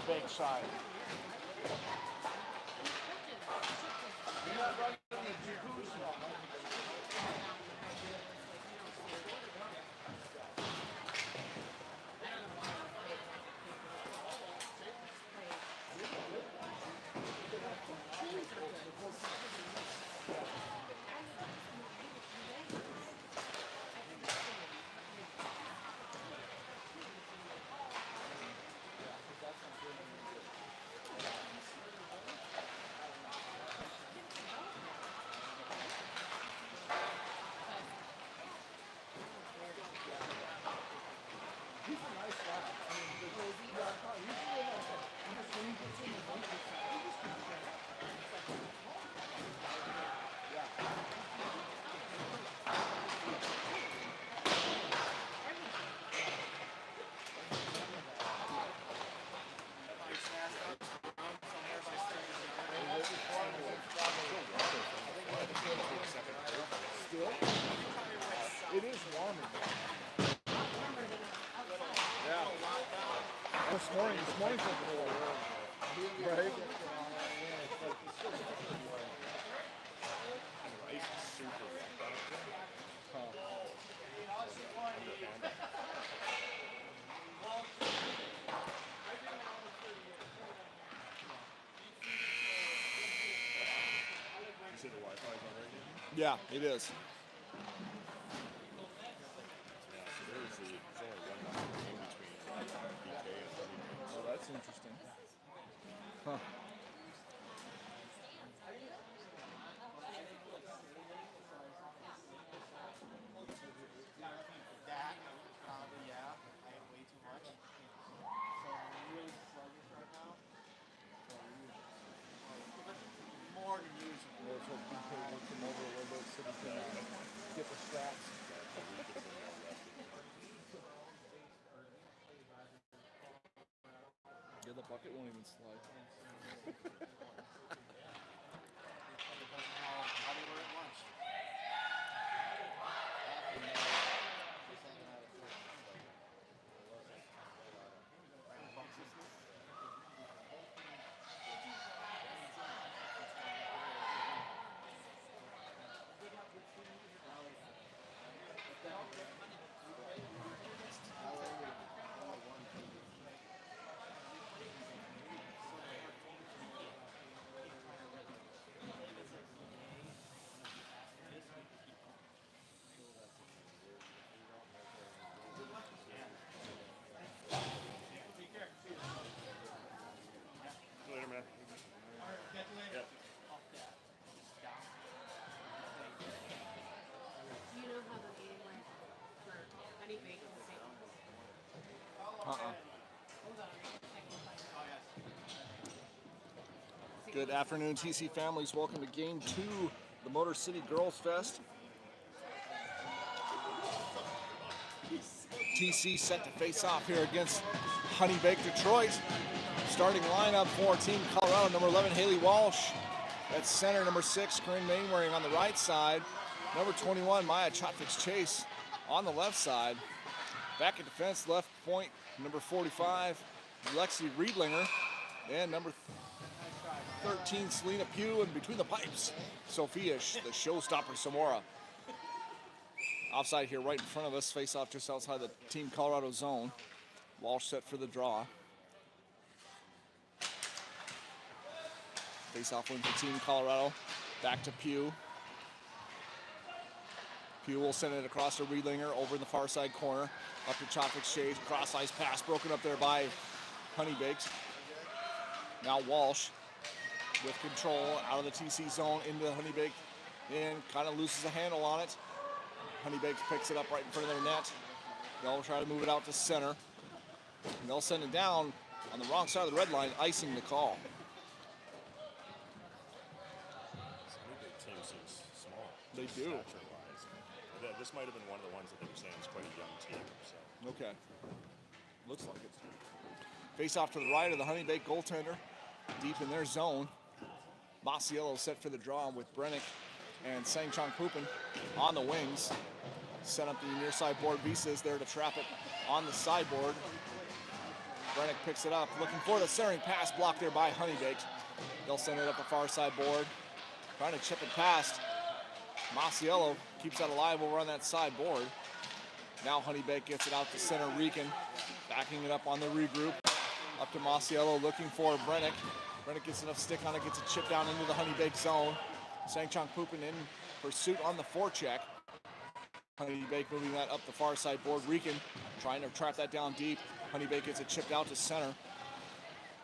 Honeybaked side. You're not running the jacuzzi. Still? It is warmer. Yeah. This morning's a cold. Right? Ice is super wet. You said the Wi-Fi is on right now? Yeah, it is. Yeah, so there's only one number in between BK and Honeybaked. Oh, that's interesting. Huh. That, yeah, I ate way too much. So I'm really sluggish right now. More than usual. Let's hope BK works him over a little bit so we can get the stats. Yeah, the bucket won't even slide. How they were at lunch. Later, man. Catch you later. Do you know how the game went for Honeybaked in St. Louis? Good afternoon, TC families. Welcome to Game 2, the Motor City Girls Fest. TC set to face off here against Honeybaked Detroit. Starting lineup for Team Colorado, number 11, Haley Walsh. At center, number 6, Corinne Mainwaring on the right side. Number 21, Maya Chotfix Chase on the left side. Back at defense, left point, number 45, Lexi Riedlinger. And number 13, Selena Pugh. And between the pipes, Sophia, the showstopper Samora. Offside here right in front of us, face off just outside the Team Colorado zone. Walsh set for the draw. Face off win for Team Colorado. Back to Pugh. Pugh will send it across to Riedlinger over in the far side corner. Up to Chotfix Chase. Cross ice pass broken up there by Honeybaked. Now Walsh with control out of the TC zone into Honeybaked and kind of loses a handle on it. Honeybaked picks it up right in front of their net. They'll try to move it out to center. And they'll send it down on the wrong side of the red line, icing the call. Team seems small. They do. Stature-wise. This might have been one of the ones that they were saying is quite a young team. So. Okay. Looks like it. Face off to the right of the Honeybaked goaltender, deep in their zone. Masiello set for the draw with Brennick and Sang Chong Pupin on the wings. Set up the near side board. Visa is there to trap it on the sideboard. Brennick picks it up, looking for the centering pass blocked there by Honeybaked. They'll send it up the far side board. Trying to chip it past. Masiello keeps that alive over on that side board. Now Honeybaked gets it out to center. Rican backing it up on the regroup. Up to Masiello looking for Brennick. Brennick gets enough stick on it, gets a chip down into the Honeybaked zone. Sangchong Pupin in pursuit on the forecheck. Honeybaked moving that up the far side board. Rican trying to trap that down deep. Honeybaked gets it chipped out to center.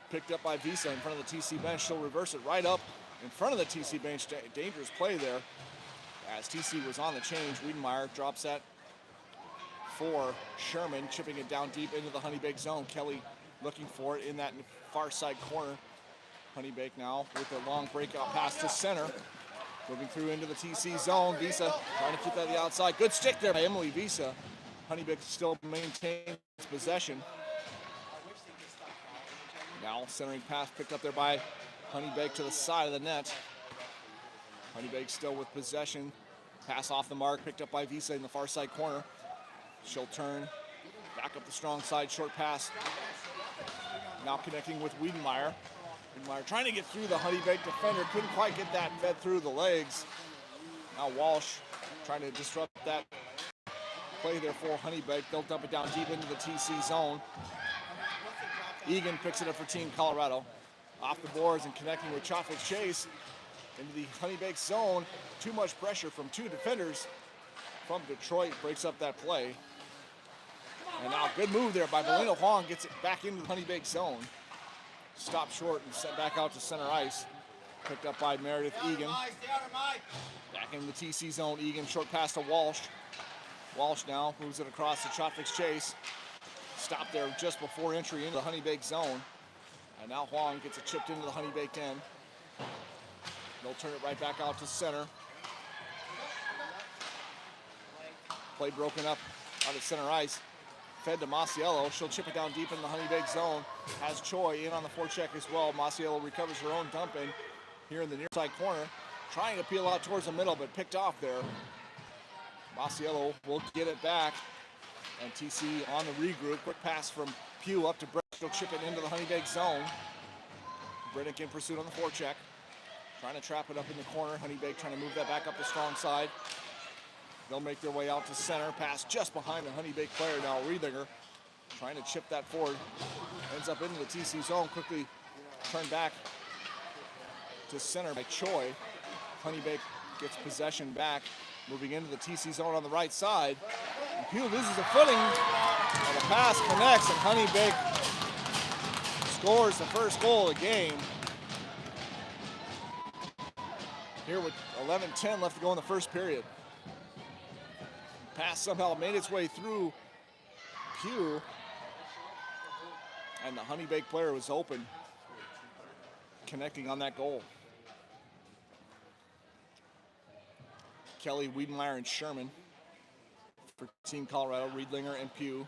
Picked up by Visa in front of the TC bench. She'll reverse it right up in front of the TC bench. Dangerous play there as TC was on the change. Wiedenmeyer drops that for Sherman, chipping it down deep into the Honeybaked zone. Kelly looking for it in that far side corner. Honeybaked now with a long breakout pass to center. Moving through into the TC zone. Visa trying to keep that to the outside. Good stick there by Emily Visa. Honeybaked still maintains possession. Now centering pass picked up there by Honeybaked to the side of the net. Honeybaked still with possession. Pass off the mark, picked up by Visa in the far side corner. She'll turn back up the strong side, short pass. Now connecting with Wiedenmeyer. Wiedenmeyer trying to get through the Honeybaked defender, couldn't quite get that fed through the legs. Now Walsh trying to disrupt that play there for Honeybaked. They'll dump it down deep into the TC zone. Egan picks it up for Team Colorado. Off the boards and connecting with Chotwick Chase into the Honeybaked zone. Too much pressure from two defenders from Detroit, breaks up that play. And now good move there by Belina Huang, gets it back into the Honeybaked zone. Stopped short and sent back out to center ice. Picked up by Meredith Egan. Back in the TC zone, Egan short pass to Walsh. Walsh now moves it across to Chotwick Chase. Stopped there just before entry into the Honeybaked zone. And now Huang gets it chipped into the Honeybaked end. They'll turn it right back out to center. Play broken up out at center ice. Fed to Masiello. She'll chip it down deep in the Honeybaked zone. Has Choi in on the forecheck as well. Masiello recovers her own dump in here in the near side corner. Trying to peel out towards the middle, but picked off there. Masiello will get it back. And TC on the regroup. Quick pass from Pugh up to Brett. She'll chip it into the Honeybaked zone. Brennick in pursuit on the forecheck. Trying to trap it up in the corner. Honeybaked trying to move that back up the strong side. They'll make their way out to center. Pass just behind the Honeybaked player now. Riedlinger trying to chip that forward. Ends up into the TC zone. Quickly turned back to center by Choi. Honeybaked gets possession back. Moving into the TC zone on the right side. And Pugh loses a footing. And the pass connects and Honeybaked scores the first goal of the game. Here with 11:10 left to go in the first period. Pass somehow made its way through Pugh. And the Honeybaked player was open, connecting on that goal. Kelly, Wiedenmeyer, and Sherman for Team Colorado. Riedlinger and Pugh.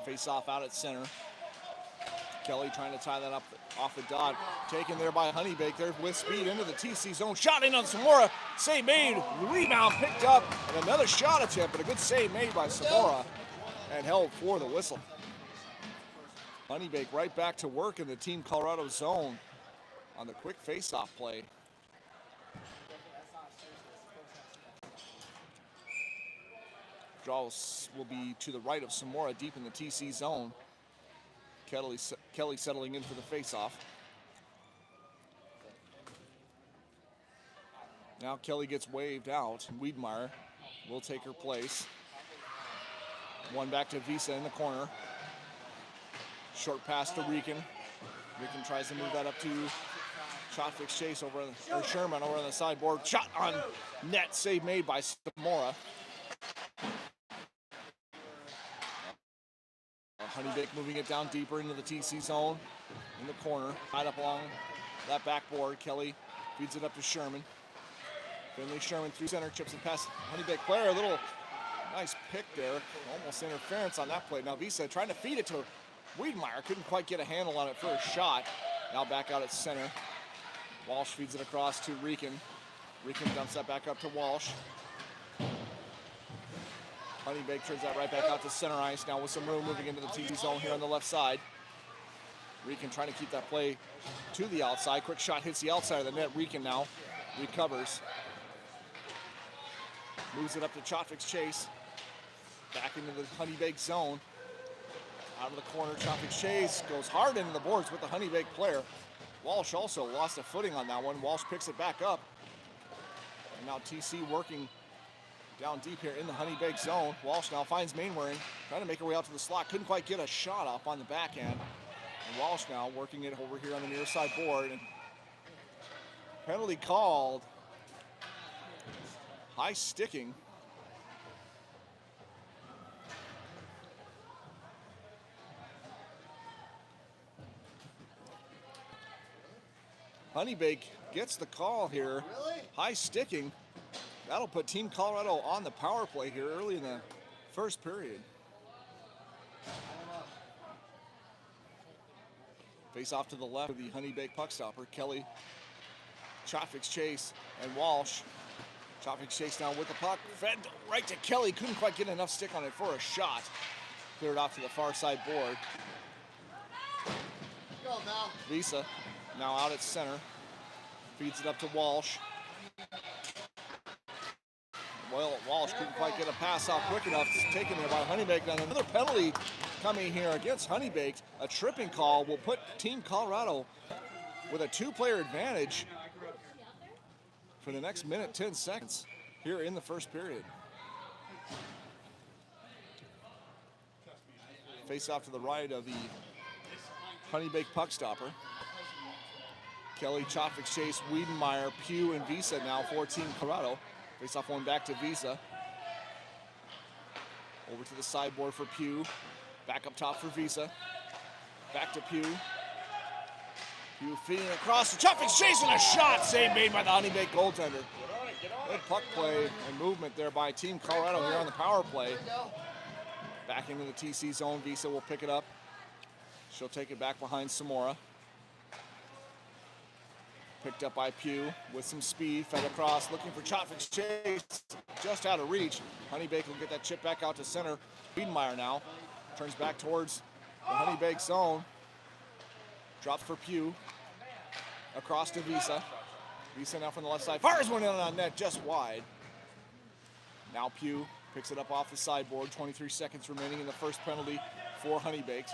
Face off out at center. Kelly trying to tie that up off the dot. Taken there by Honeybaked there with speed into the TC zone. Shot in on Samora. Save made. Rebound picked up. And another shot attempt, but a good save made by Samora. And held for the whistle. Honeybaked right back to work in the Team Colorado zone on the quick face-off play. Draws will be to the right of Samora deep in the TC zone. Kelly settling in for the face-off. Now Kelly gets waved out. Wiedenmeyer will take her place. One back to Visa in the corner. Short pass to Rican. Rican tries to move that up to Chotwick Chase over, or Sherman over on the sideboard. Shot on net, save made by Samora. Honeybaked moving it down deeper into the TC zone in the corner. Tied up along that backboard. Kelly feeds it up to Sherman. Finley Sherman through center, chips it past Honeybaked player. A little nice pick there. Almost interference on that play. Now Visa trying to feed it to Wiedenmeyer. Couldn't quite get a handle on it for a shot. Now back out at center. Walsh feeds it across to Rican. Rican dumps that back up to Walsh. Honeybaked turns that right back out to center ice now with some room moving into the TC zone here on the left side. Rican trying to keep that play to the outside. Quick shot hits the outside of the net. Rican now recovers. Moves it up to Chotvik's chase. Back into the Honeybaked zone. Out of the corner, Chotvik's chase goes hard into the boards with the Honeybaked player. Walsh also lost a footing on that one. Walsh picks it back up. And now TC working down deep here in the Honeybaked zone. Walsh now finds Mainwaring, trying to make her way out to the slot. Couldn't quite get a shot off on the backhand. And Walsh now working it over here on the near side board. And penalty called. High sticking. Honeybaked gets the call here. High sticking. That'll put Team Colorado on the power play here early in the first period. Face off to the left of the Honeybaked puck stopper. Kelly, Chotvik's chase, and Walsh. Chotvik's chase now with the puck. Fed right to Kelly. Couldn't quite get enough stick on it for a shot. Cleared off to the far side board. Visa now out at center. Feeds it up to Walsh. Well, Walsh couldn't quite get a pass off quick enough. It's taken there by Honeybaked. And another penalty coming here against Honeybaked. A tripping call will put Team Colorado with a two-player advantage for the next minute, 10 seconds here in the first period. Face off to the right of the Honeybaked puck stopper. Kelly, Chotvik's chase, Wiedenmeyer, Pugh, and Visa now for Team Colorado. Face off one back to Visa. Over to the sideboard for Pugh. Back up top for Visa. Back to Pugh. Pugh feeding across. Chotvik's chasing a shot. Save made by the Honeybaked goaltender. Good puck play and movement there by Team Colorado here on the power play. Back into the TC zone. Visa will pick it up. She'll take it back behind Samora. Picked up by Pugh with some speed, fed across, looking for Chotvik's chase, just out of reach. Honeybaked will get that chip back out to center. Wiedenmeyer now turns back towards the Honeybaked zone. Drops for Pugh, across to Visa. Visa now from the left side, fires one in on net, just wide. Now Pugh picks it up off the sideboard. 23 seconds remaining in the first penalty for Honeybaked.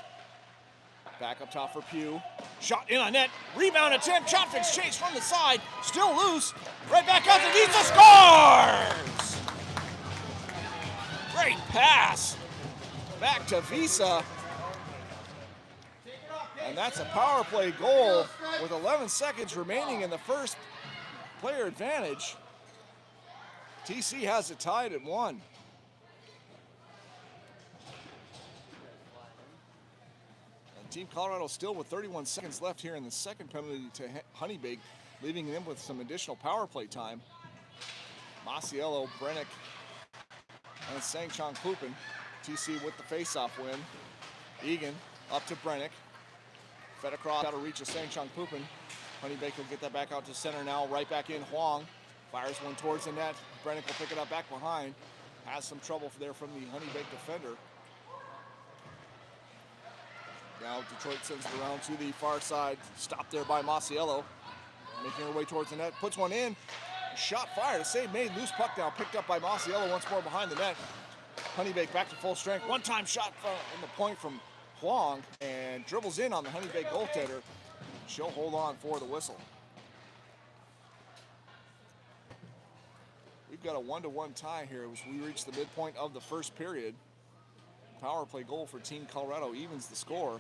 Back up top for Pugh. Shot in on net. Rebound attempt. Chotvik's chase from the side. Still loose. Right back out to Visa. Scores! Great pass. Back to Visa. And that's a power play goal with 11 seconds remaining in the first player advantage. TC has it tied at 1. Team Colorado still with 31 seconds left here in the second penalty to Honeybaked, leaving them with some additional power play time. Masiello, Brennick, and Sangchong Pupin. TC with the face-off win. Egan up to Brennick. Fed across, out of reach of Sangchong Pupin. Honeybaked will get that back out to center now, right back in. Huang fires one towards the net. Brennick will pick it up back behind. Has some trouble there from the Honeybaked defender. Now Detroit sends it around to the far side. Stopped there by Masiello. Making her way towards the net. Puts one in. Shot fired. A save made. Loose puck now. Picked up by Masiello once more behind the net. Honeybaked back to full strength. One-time shot from the point from Huang. And dribbles in on the Honeybaked goaltender. She'll hold on for the whistle. We've got a 1-1 tie here as we reach the midpoint of the first period. Power play goal for Team Colorado evens the score.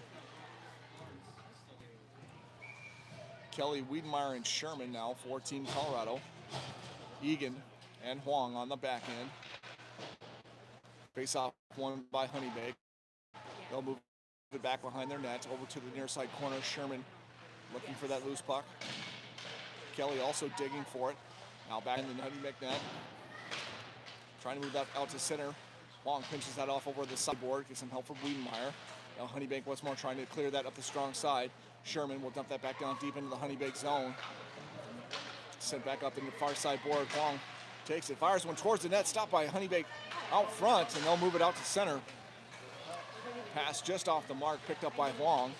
Kelly, Wiedenmeyer, and Sherman now for Team Colorado. Egan and Huang on the back end. Face off one by Honeybaked. They'll move it back behind their net over to the near side corner. Sherman looking for that loose puck. Kelly also digging for it. Now back in the Honeybaked net. Trying to move that out to center. Huang pinches that off over the sideboard, gets some help from Wiedenmeyer. Now Honeybaked once more trying to clear that up the strong side. Sherman will dump that back down deep into the Honeybaked zone. Sent back up in the far side board. Huang Takes it, fires one towards the net, stopped by Honeybaked out front, and they'll move it out to center. Pass just off the mark, picked up by Huang.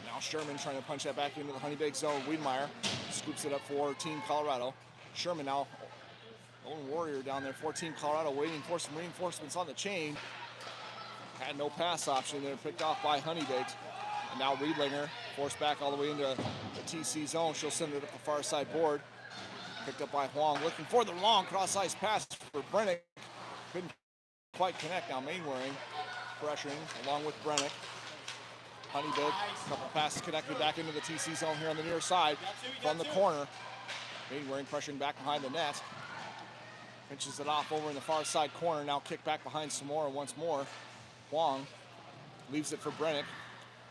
Now Sherman trying to punch that back into the Honeybaked zone. Wiedemeyer scoops it up for Team Colorado. Sherman now, lone warrior down there for Team Colorado, waiting for some reinforcements on the chain. Had no pass option there, picked off by Honeybaked. And now Riedlinger forced back all the way into the TC zone. She'll send it up the far side board. Picked up by Huang, looking for the long cross-ice pass for Brennick. Couldn't quite connect. Now Mainwaring pressuring along with Brennick. Honeybaked, a couple passes connected back into the TC zone here on the near side from the corner. Mainwaring pressuring back behind the net. Pinches it off over in the far side corner. Now kick back behind Samora once more. Huang leaves it for Brennick.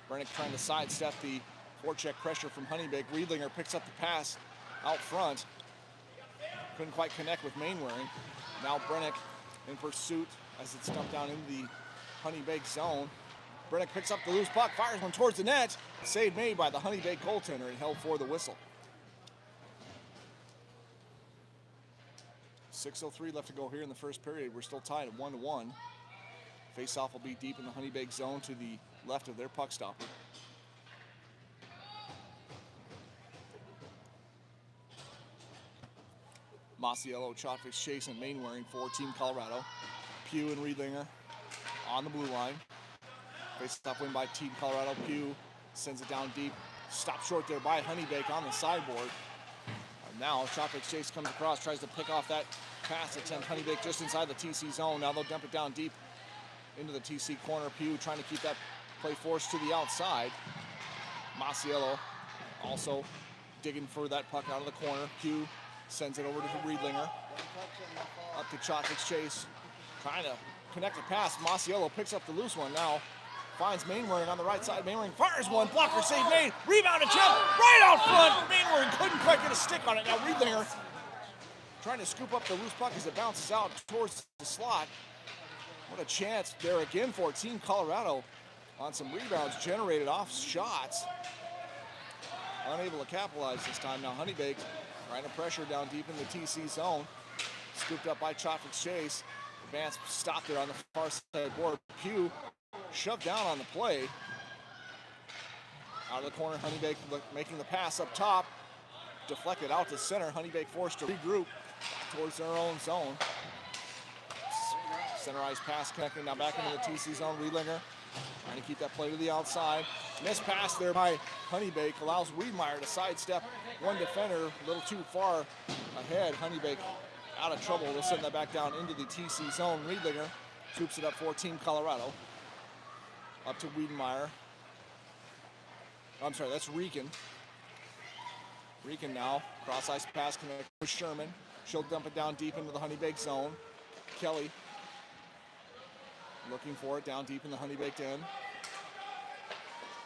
Brennick trying to sidestep the forecheck pressure from Honeybaked. Riedlinger picks up the pass out front. Couldn't quite connect with Mainwaring. Now Brennick in pursuit as it's dumped down into the Honeybaked zone. Brennick picks up the loose puck, fires one towards the net. Save made by the Honeybaked goaltender and held for the whistle. 6:03 left to go here in the first period. We're still tied at 1-1. Face-off will be deep in the Honeybaked zone to the left of their puck stopper. Masiello, Chotvics, Chase, and Mainwaring for Team Colorado. Pugh and Riedlinger on the blue line. Face-off win by Team Colorado. Pugh sends it down deep. Stopped short there by Honeybaked on the sideboard. And now Chotvics, Chase comes across, tries to pick off that pass attempt. Honeybaked just inside the TC zone. Now they'll dump it down deep into the TC corner. Pugh trying to keep that play forced to the outside. Masiello also digging for that puck out of the corner. Pugh sends it over to Riedlinger. Up to Chotvics, Chase. Trying to connect the pass. Masiello picks up the loose one now. Finds Mainwaring on the right side. Mainwaring fires one. Blocker save made. Rebound attempt right out front. Mainwaring couldn't quite get a stick on it. Now Riedlinger trying to scoop up the loose puck as it bounces out towards the slot. What a chance there again for Team Colorado on some rebounds generated off shots. Unable to capitalize this time. Now Honeybaked trying to pressure down deep in the TC zone. Scooped up by Chotvics, Chase. Advance stop there on the far side board. Pugh shoved down on the play. Out of the corner, Honeybaked making the pass up top. Deflected out to center. Honeybaked forced to regroup back towards their own zone. Center ice pass connecting now back into the TC zone. Riedlinger trying to keep that play to the outside. Missed pass there by Honeybaked allows Wiedemeyer to sidestep one defender a little too far ahead. Honeybaked out of trouble. They'll send that back down into the TC zone. Riedlinger swoops it up for Team Colorado. Up to Wiedemeyer. I'm sorry, that's Rieken. Rieken now. Cross ice pass connect with Sherman. She'll dump it down deep into the Honeybaked zone. Kelly looking for it down deep in the Honeybaked end.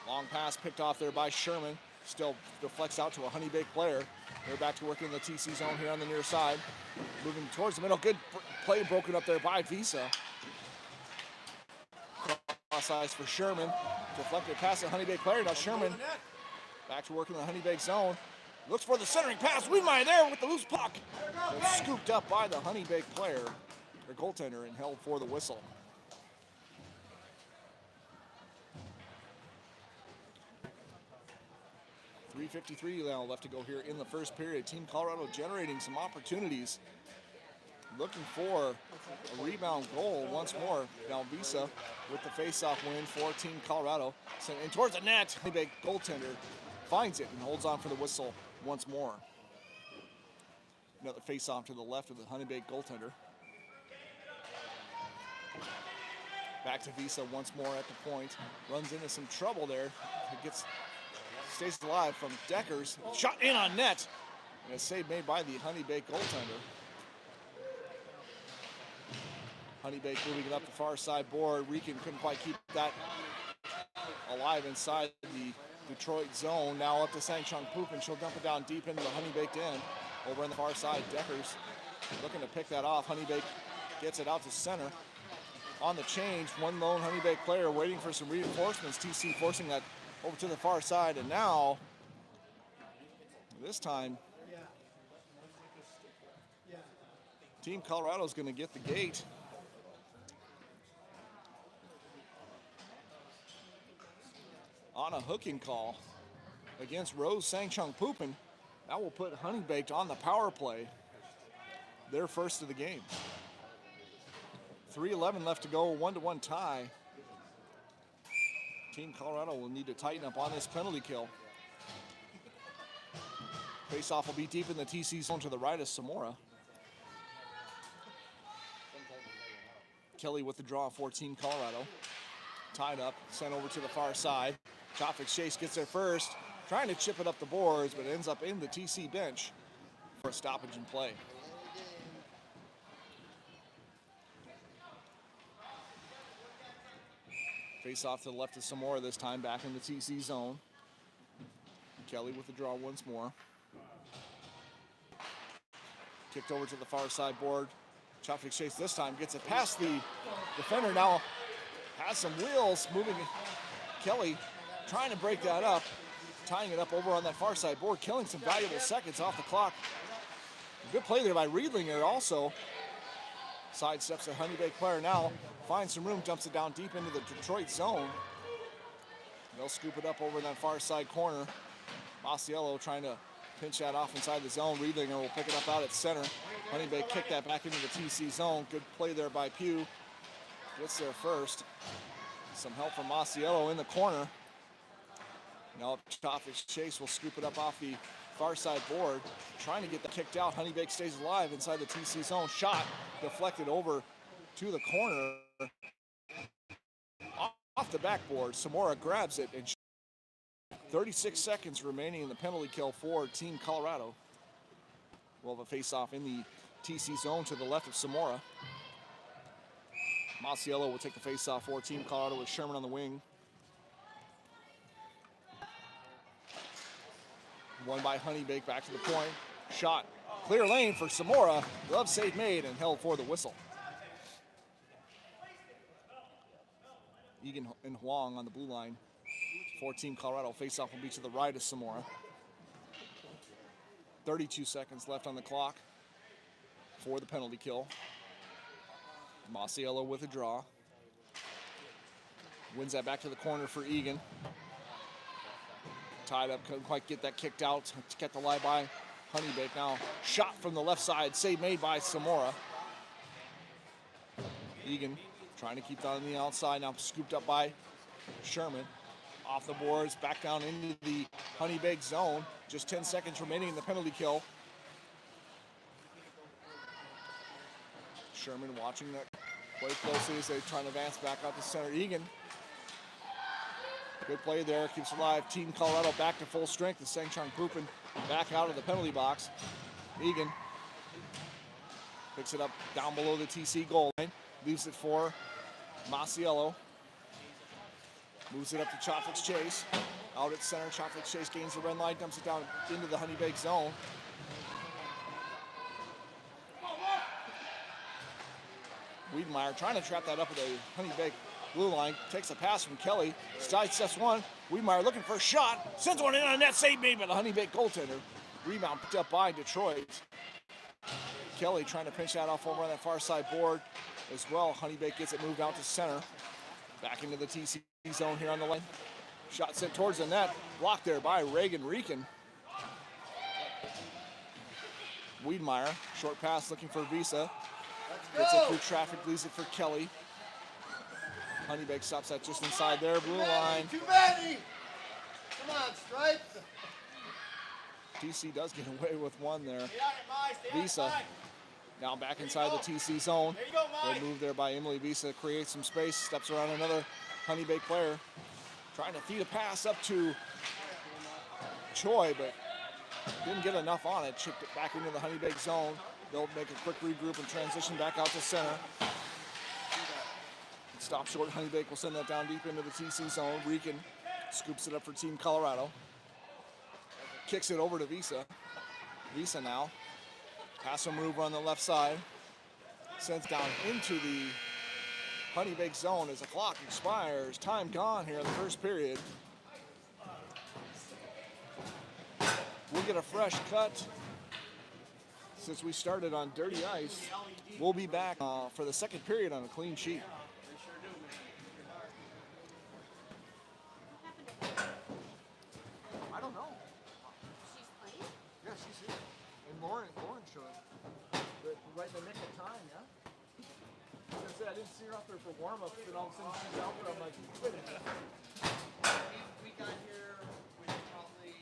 Long pass picked off there by Sherman. Still deflects out to a Honeybaked player. They're back to work in the TC zone here on the near side. Moving towards the middle. Good play broken up there by Visa. Cross ice for Sherman. Deflected pass to Honeybaked player. Now Sherman back to work in the Honeybaked zone. Looks for the centering pass. Wiedemeyer there with the loose puck. It's scooped up by the Honeybaked player, or goaltender, and held for the whistle. .353 now left to go here in the first period. Team Colorado generating some opportunities. Looking for a rebound goal once more. Now Visa with the face-off win for Team Colorado. Sent in towards the net. Honeybaked goaltender finds it and holds on for the whistle once more. Another face-off to the left of the Honeybaked goaltender. Back to Visa once more at the point. Runs into some trouble there. It stays alive from Deckers. Shot in on net. And a save made by the Honeybaked goaltender. Honeybaked moving it up the far side board. Rieken couldn't quite keep that alive inside the Detroit zone. Now up to Sang-Chung Poop, and she'll dump it down deep into the Honeybaked end. Over on the far side, Deckers looking to pick that off. Honeybaked gets it out to center. On the change, one lone Honeybaked player waiting for some reinforcements. TC forcing that over to the far side, and now, this time, Team Colorado's going to get the gate. On a hooking call against Rose Sangchung Pupin. That will put Honeybaked on the power play. Their first of the game. 3:11 left to go, 1-1 tie. Team Colorado will need to tighten up on this penalty kill. Face-off will be deep in the TC zone to the right of Samora. Kelly with the draw for Team Colorado. Tied up, sent over to the far side. Chopfix Chase gets there first, trying to chip it up the boards, but ends up in the TC bench for a stoppage in play. Face off to the left of Samora this time, back in the TC zone. Kelly with the draw once more. Kicked over to the far side board. Chopfix Chase this time gets it past the defender. Now has some wheels moving. Kelly trying to break that up, tying it up over on that far side board, killing some valuable seconds off the clock. Good play there by Riedlinger also. Sidesteps the Honeybaked player now, finds some room, dumps it down deep into the Detroit zone. They'll scoop it up over in that far side corner. Masiello trying to pinch that off inside the zone. Riedlinger will pick it up out at center. Honeybaked kick that back into the TC zone. Good play there by Pugh. Gets there first. Some help from Masiello in the corner. Now Chopfix Chase will scoop it up off the far side board. Trying to get that kicked out. Honeybaked stays alive inside the TC zone. Shot deflected over to the corner. Off the backboard. Samora grabs it. And 36 seconds remaining in the penalty kill for Team Colorado. We'll have a face-off in the TC zone to the left of Samora. Masiello will take the face-off for Team Colorado with Sherman on the wing. Won by Honeybaked, back to the point. Shot, clear lane for Samora. Glove save made and held for the whistle. Egan and Huang on the blue line for Team Colorado. Face-off will be to the right of Samora. 32 seconds left on the clock for the penalty kill. Masiello with a draw. Wins that back to the corner for Egan. Tied up, couldn't quite get that kicked out. Kept alive by Honeybaked. Now shot from the left side, save made by Samora. Egan trying to keep that on the outside, now scooped up by Sherman. Off the boards, back down into the Honeybaked zone. Just 10 seconds remaining in the penalty kill. Sherman watching that quite closely as they try to advance back out to center. Egan. Good play there, keeps alive. Team Colorado back to full strength. The Sangchung Pupin back out of the penalty box. Egan picks it up down below the TC goal line. Leaves it for Masiello. Moves it up to Chopfix Chase. Out at center, Chopfix Chase gains the red line, dumps it down into the Honeybaked zone. Wiedemeyer trying to trap that up at the Honeybaked blue line. Takes a pass from Kelly. Sidesteps one. Wiedemeyer looking for a shot. Sends one in on net. Save made by the Honeybaked goaltender. Rebound picked up by Detroit. Kelly trying to pinch that off over on that far side board as well. Honeybaked gets it moved out to center. Back into the TC zone here on the line. Shot sent towards the net. Blocked there by Reagan Rieken. Wiedemeyer, short pass looking for Visa. Gets it through traffic, leaves it for Kelly. Honeybaked stops that just inside there, blue line. Too many! Come on, Stripe! TC does get away with one there. Visa now back inside the TC zone. Good move there by Emily Visa, creates some space, steps around another Honeybaked player. Trying to feed a pass up to Choi, but didn't get enough on it. Chipped it back into the Honeybaked zone. They'll make a quick regroup and transition back out to center. Stop short, Honeybaked will send that down deep into the TC zone. Rieken scoops it up for Team Colorado. Kicks it over to Visa. Visa now. Pass from Ruber on the left side. Sends down into the Honeybaked zone as the clock expires. Time gone here in the first period. We'll get a fresh cut. since we started on dirty ice, we'll be back for the second period on a clean sheet. I don't know. She's playing? Yeah, she's here. And Lauren showed up. Right in the nick of time, yeah? I was gonna say, I didn't see her out there for warm-ups, and all of a sudden she's out there. I'm like, wait a minute. We got here with probably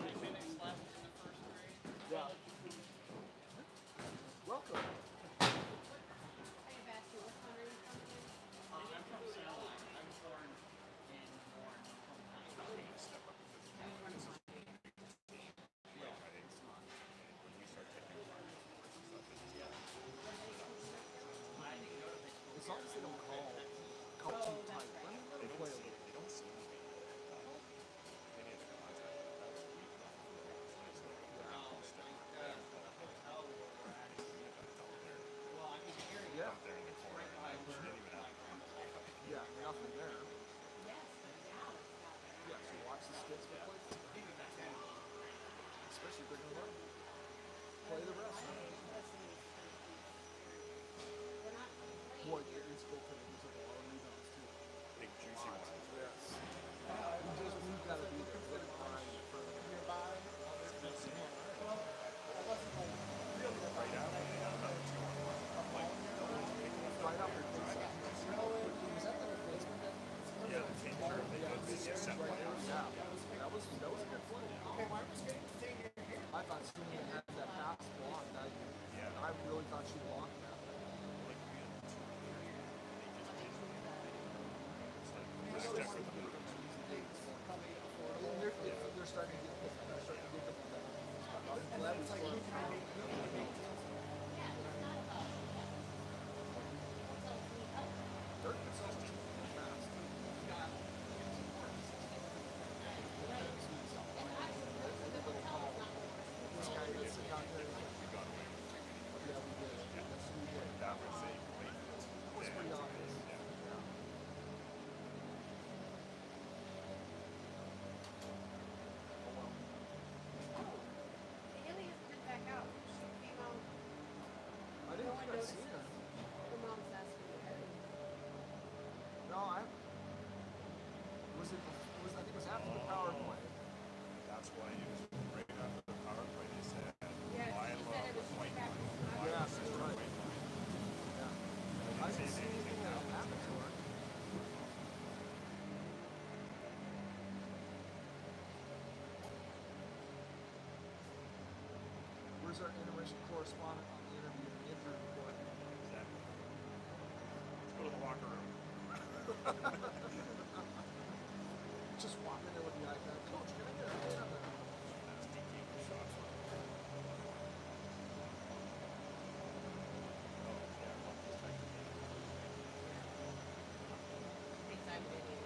20 minutes left in the first period. Yeah. Welcome. How you back to what country are you from again? I'm from Salem. I was born in Warren, hometown. I was born in Montana. As long as they don't call too tight. Let them play a little. They don't seem to be any of the contact. Well, I can hear you. Yeah. They're in the corner. They didn't even have contact. Yeah, nothing there. Yes, but now it's got better. Yeah, so watch the sticks for play. Especially if they're going to run. Play the rest. We're not playing. Boy, it's good for them. There's like a lot of rebounds, too. Big juicy ones. Yes. We've got to be there. We've got to grind in front of them. Right out when they got about 2 on 1. Like, Right up there. Was that the replacement then? yeah, the team sure they could be set Right there. players. Yeah. That was a good play. I thought Sumi had that pass blocked. I really thought she blocked that. Just check with them. They're starting to get them on that. I'm glad we scored. They're consistent. Fast. This guy gets to down there. Yeah, we did. Yes, we did. That was a great. That was pretty obvious. Yeah. Haley has been back out. She came out. I didn't think I'd seen her. Her mom's asking me. No, I think it was after the power play. That's why it was right after the power play. They said, Yeah, I she said love it the was white back. line. Yeah, that's right. Yeah. I didn't see anything that happened to her. Where's our intermission correspondent on the interview and injury report? Exactly. Let's go to the locker room. Just walking in with the iPad. Coach, can I get a update on that? That's DK shots. Oh, yeah, well, just like the game. Big time video.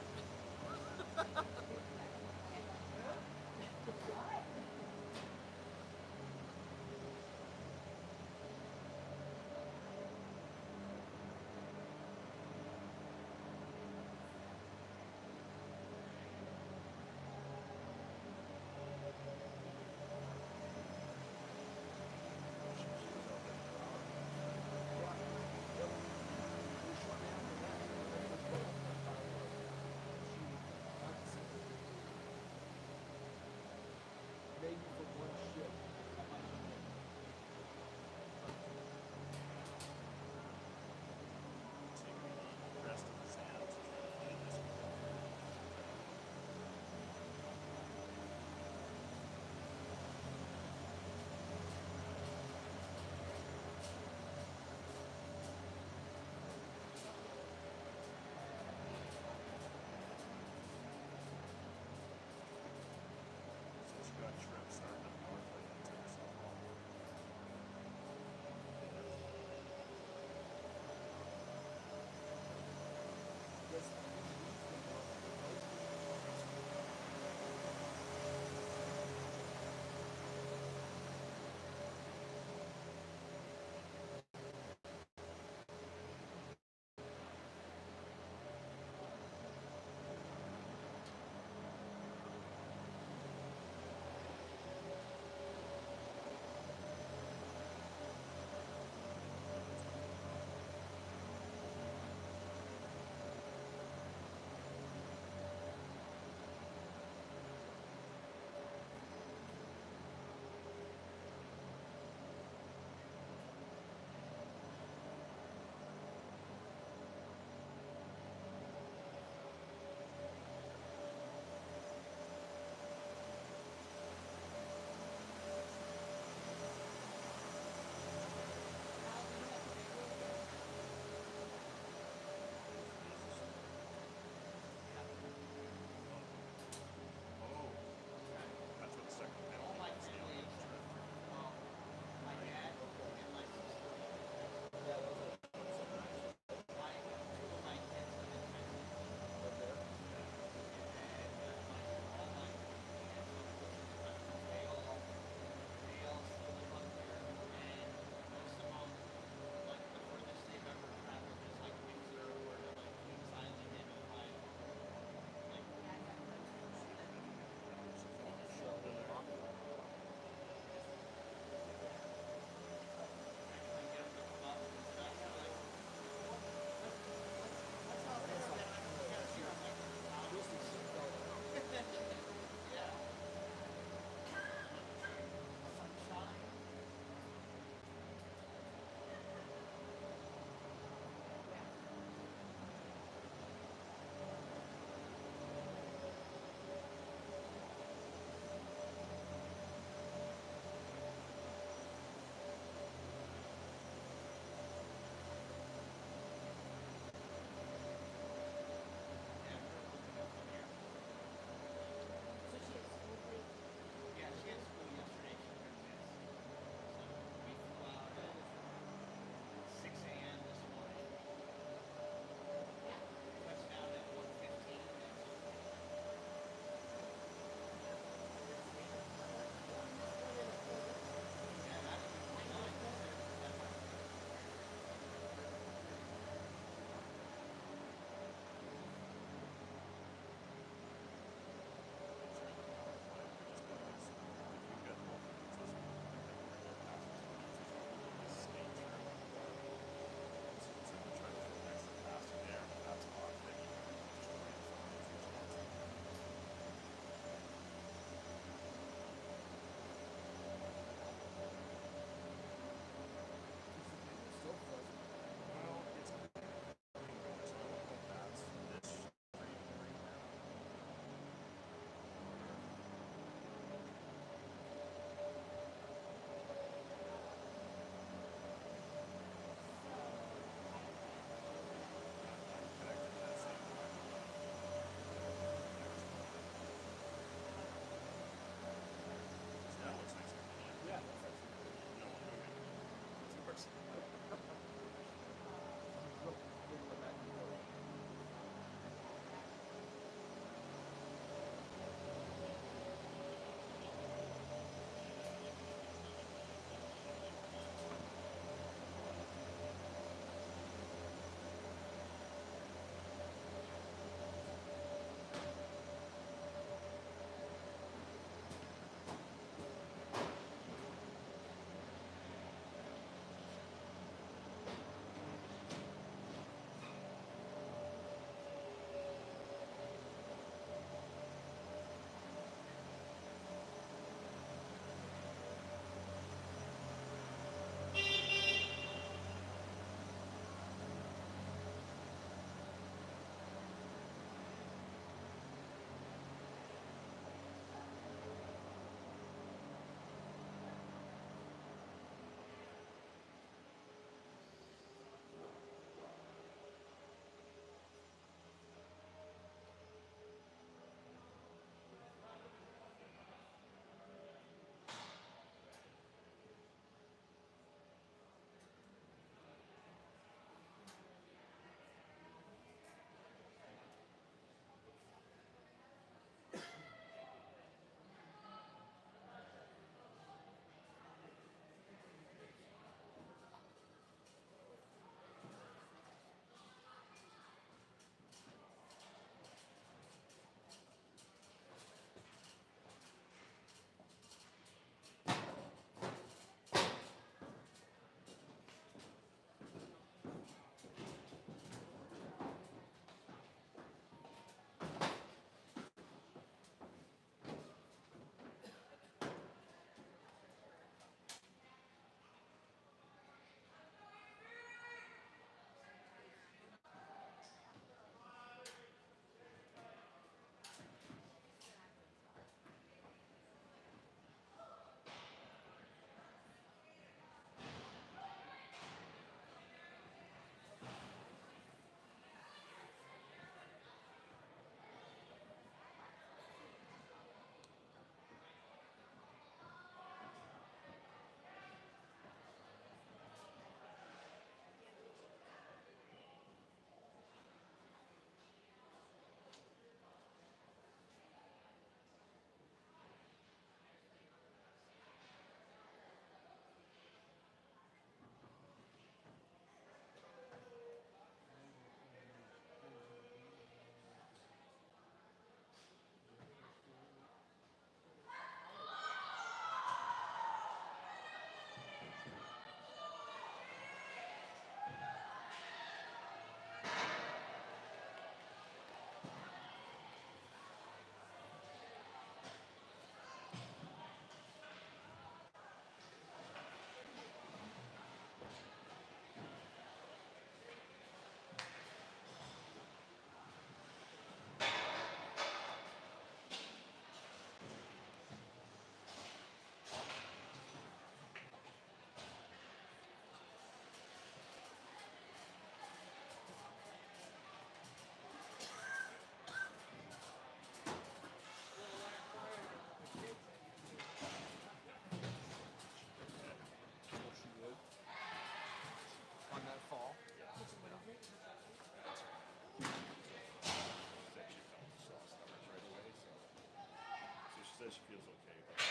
says she feels okay, but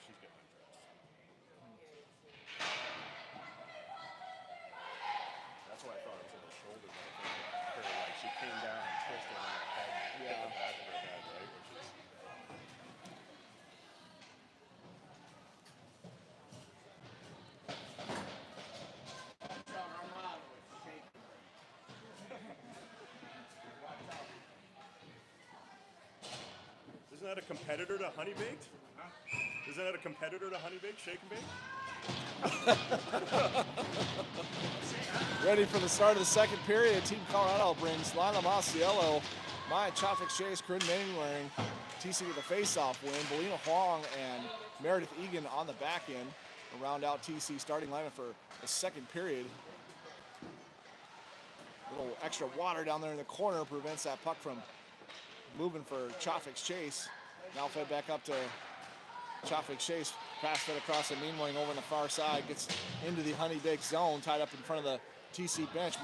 she's getting undressed. That's why I thought it was in the shoulder, but I think her, like, she came down and twisted on her head, hit the back of her head, right? Which is, isn't that a competitor to Honeybaked? Isn't that a competitor to Honeybaked, Shake and Bake? Ready for the start of the second period. Team Colorado brings Lila Masiello, Maya Chafik Chase, Corinne Mainwaring, TC with a face-off win. Belina Huang and Meredith Egan on the back end to round out TC starting lineup for the second period. A little extra water down there in the corner prevents that puck from moving for Chafik Chase. Now fed back up to Chafik Chase. Pass fed across the Mainwaring over on the far side. Gets into the Honeybaked zone, tied up in front of the TC bench.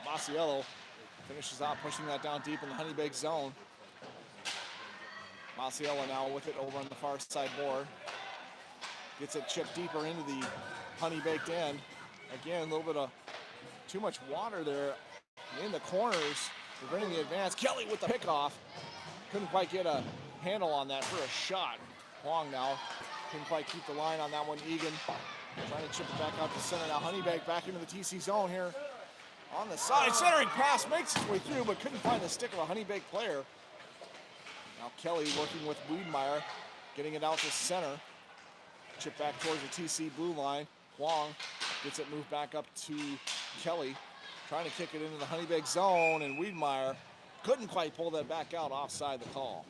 Masiello finishes out, pushing that down deep in the Honeybaked zone. Masiello now with it over on the far side board. Gets it chipped deeper into the Honeybaked end. Again, a little bit of too much water there in the corners, preventing the advance. Kelly with the pickoff. Couldn't quite get a handle on that for a shot. Huang now couldn't quite keep the line on that one. Egan trying to chip it back out to center. Now Honeybaked back into the TC zone here on the side. Centering pass makes its way through, but couldn't find the stick of a Honeybaked player. Now Kelly working with Wiedemeyer, getting it out to center. Chip back towards the TC blue line. Huang gets it moved back up to Kelly, trying to kick it into the Honeybaked zone, and Wiedemeyer couldn't quite pull that back out offside the call.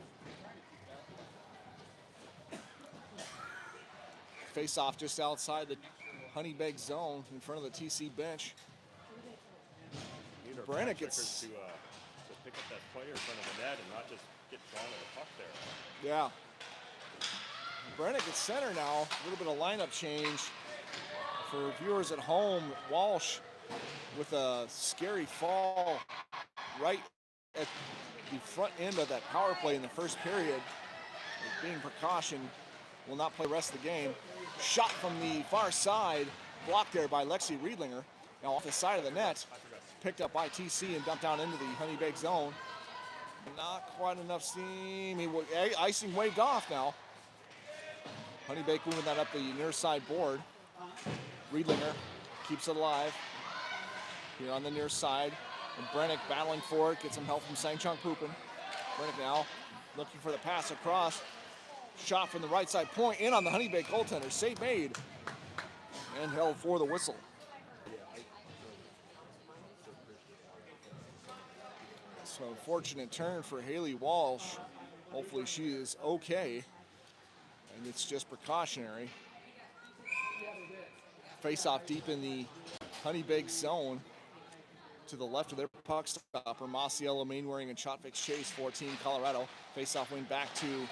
Face off just outside the Honeybaked zone in front of the TC bench. Brennick gets to pick up that player in front of the net and not just get drawn to the puck there. Yeah. Brennick at center now. A little bit of lineup change for viewers at home. Walsh with a scary fall right at the front end of that power play in the first period. Being precaution, will not play the rest of the game. Shot from the far side, blocked there by Lexi Riedlinger. Now off the side of the net, picked up by TC and dumped down into the Honeybaked zone. Not quite enough steam. Icing waved off now. Honeybaked moving that up the near side board. Riedlinger keeps it alive here on the near side. And Brennick battling for it, gets some help from Sang-Chung Pupin. Brennick now looking for the pass across. Shot from the right side point in on the Honeybaked goaltender. Save made and held for the whistle. So unfortunate turn for Haley Walsh. Hopefully she is okay. And it's just precautionary. Face off deep in the Honeybaked zone. To the left of their puck stopper, Masiello, Mainwaring, and Chafik Chase, 14 Colorado. Face off wing back to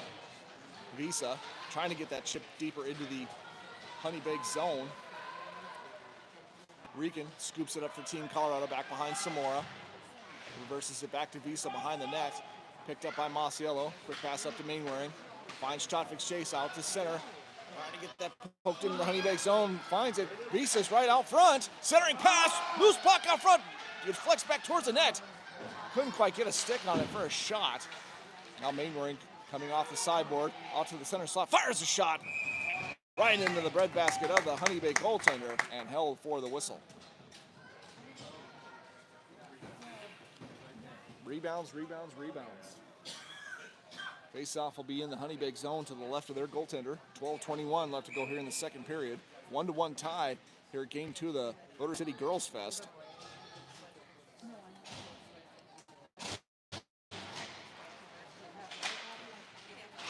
Visa, trying to get that chip deeper into the Honeybaked zone. Rican scoops it up for Team Colorado back behind Samora. Reverses it back to Visa behind the net. Picked up by Masiello. Quick pass up to Mainwaring. Finds Chafik Chase out to center. Trying to get that poked into the Honeybaked zone. Finds it. Visa's right out front. Centering pass. Loose puck out front. It flicks back towards the net. Couldn't quite get a stick on it for a shot. Now Mainwaring coming off the sideboard, out to the center slot, fires a shot right into the breadbasket of the Honeybaked goaltender and held for the whistle. Rebounds. Face-off will be in the Honeybaked zone to the left of their goaltender. 12:21 left to go here in the second period. 1-1 tie here at Game 2 of the Motor City Girls Fest.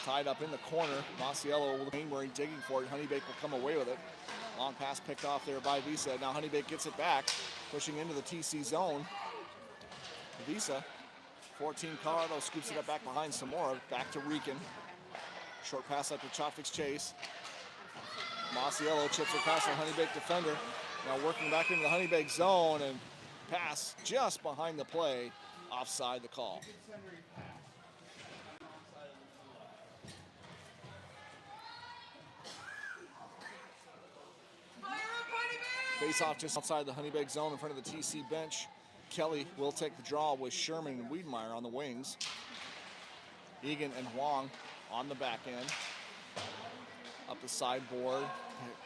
Tied up in the corner. Masiello with Mainwaring digging for it. Honeybaked will come away with it. Long pass picked off there by Visa. Now Honeybaked gets it back, pushing into the TC zone. Visa, 14 Colorado, scoops it up back behind Samora. Back to Rican. Short pass up to Chafik Chase. Masiello chips it past the Honeybaked defender. Now working back into the Honeybaked zone, and pass just behind the play, offside the call. Face off just outside the Honeybaked zone in front of the TC bench. Kelly will take the draw with Sherman and Wiedemeyer on the wings. Egan and Huang on the back end. Up the sideboard,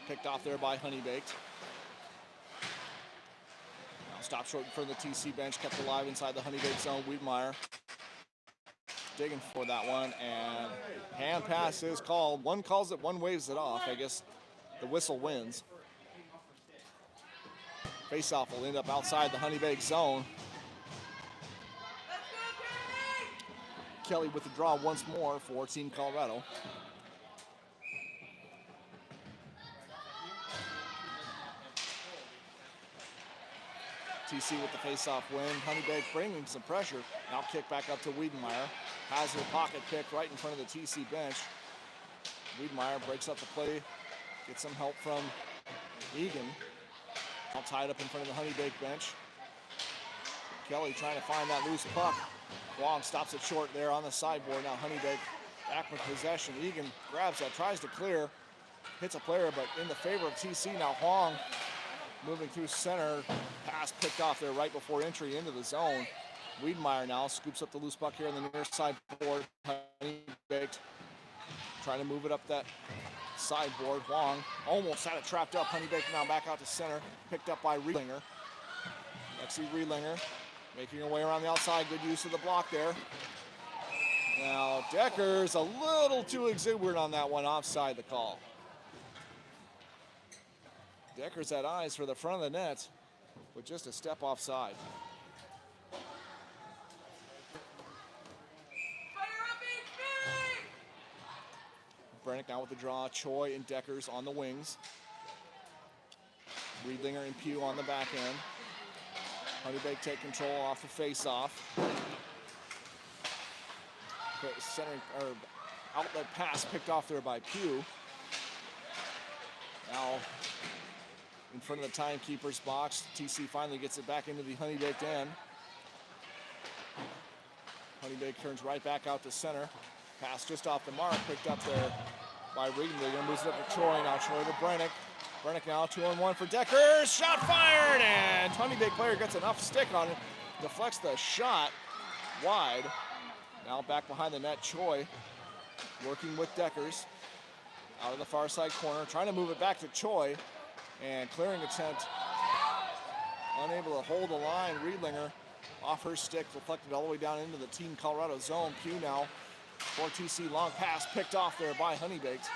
picked off there by Honeybaked. Now stop short in front of the TC bench, kept alive inside the Honeybaked zone. Wiedemeyer digging for that one, and hand pass is called. One calls it, one waves it off. I guess the whistle wins. Face-off will end up outside the Honeybaked zone. Kelly with the draw once more for Team Colorado. TC with the face-off win. Honeybaked bringing some pressure. Now kick back up to Wiedemeyer. Has her pocket pick right in front of the TC bench. Wiedemeyer breaks up the play. Gets some help from Egan. All tied up in front of the Honeybaked bench. Kelly trying to find that loose puck. Huang stops it short there on the sideboard. Now Honeybaked back with possession. Egan grabs that, tries to clear. Hits a player, but in the favor of TC. Now Huang moving through center. Pass picked off there right before entry into the zone. Wiedemeyer now scoops up the loose puck here on the near sideboard. Honeybaked trying to move it up that sideboard. Huang almost had it trapped up. Honeybaked now back out to center. Picked up by Riedlinger. Lexi Riedlinger making her way around the outside. Good use of the block there. Now Decker's a little too exuberant on that one, offside the call. Decker's had eyes for the front of the net, with just a step offside. Brennick now with the draw. Choi and Deckers on the wings. Riedlinger and Pugh on the back end. Honeybaked take control off the face-off. Center or outlet pass picked off there by Pugh. Now in front of the timekeeper's box, TC finally gets it back into the Honeybaked end. Honeybaked turns right back out to center. Pass just off the mark, picked up there by Riedlinger. Moves it up to Troy. Now Troy to Brennick. Brennick now 2-on-1 for Deckers. Shot fired, and Honeybaked player gets enough stick on it. Deflects the shot wide. Now back behind the net, Choi working with Deckers. Out of the far side corner, trying to move it back to Choi. And clearing attempt, unable to hold the line. Riedlinger off her stick, deflected all the way down into the Team Colorado zone. Pugh now for TC, long pass picked off there by Honeybaked.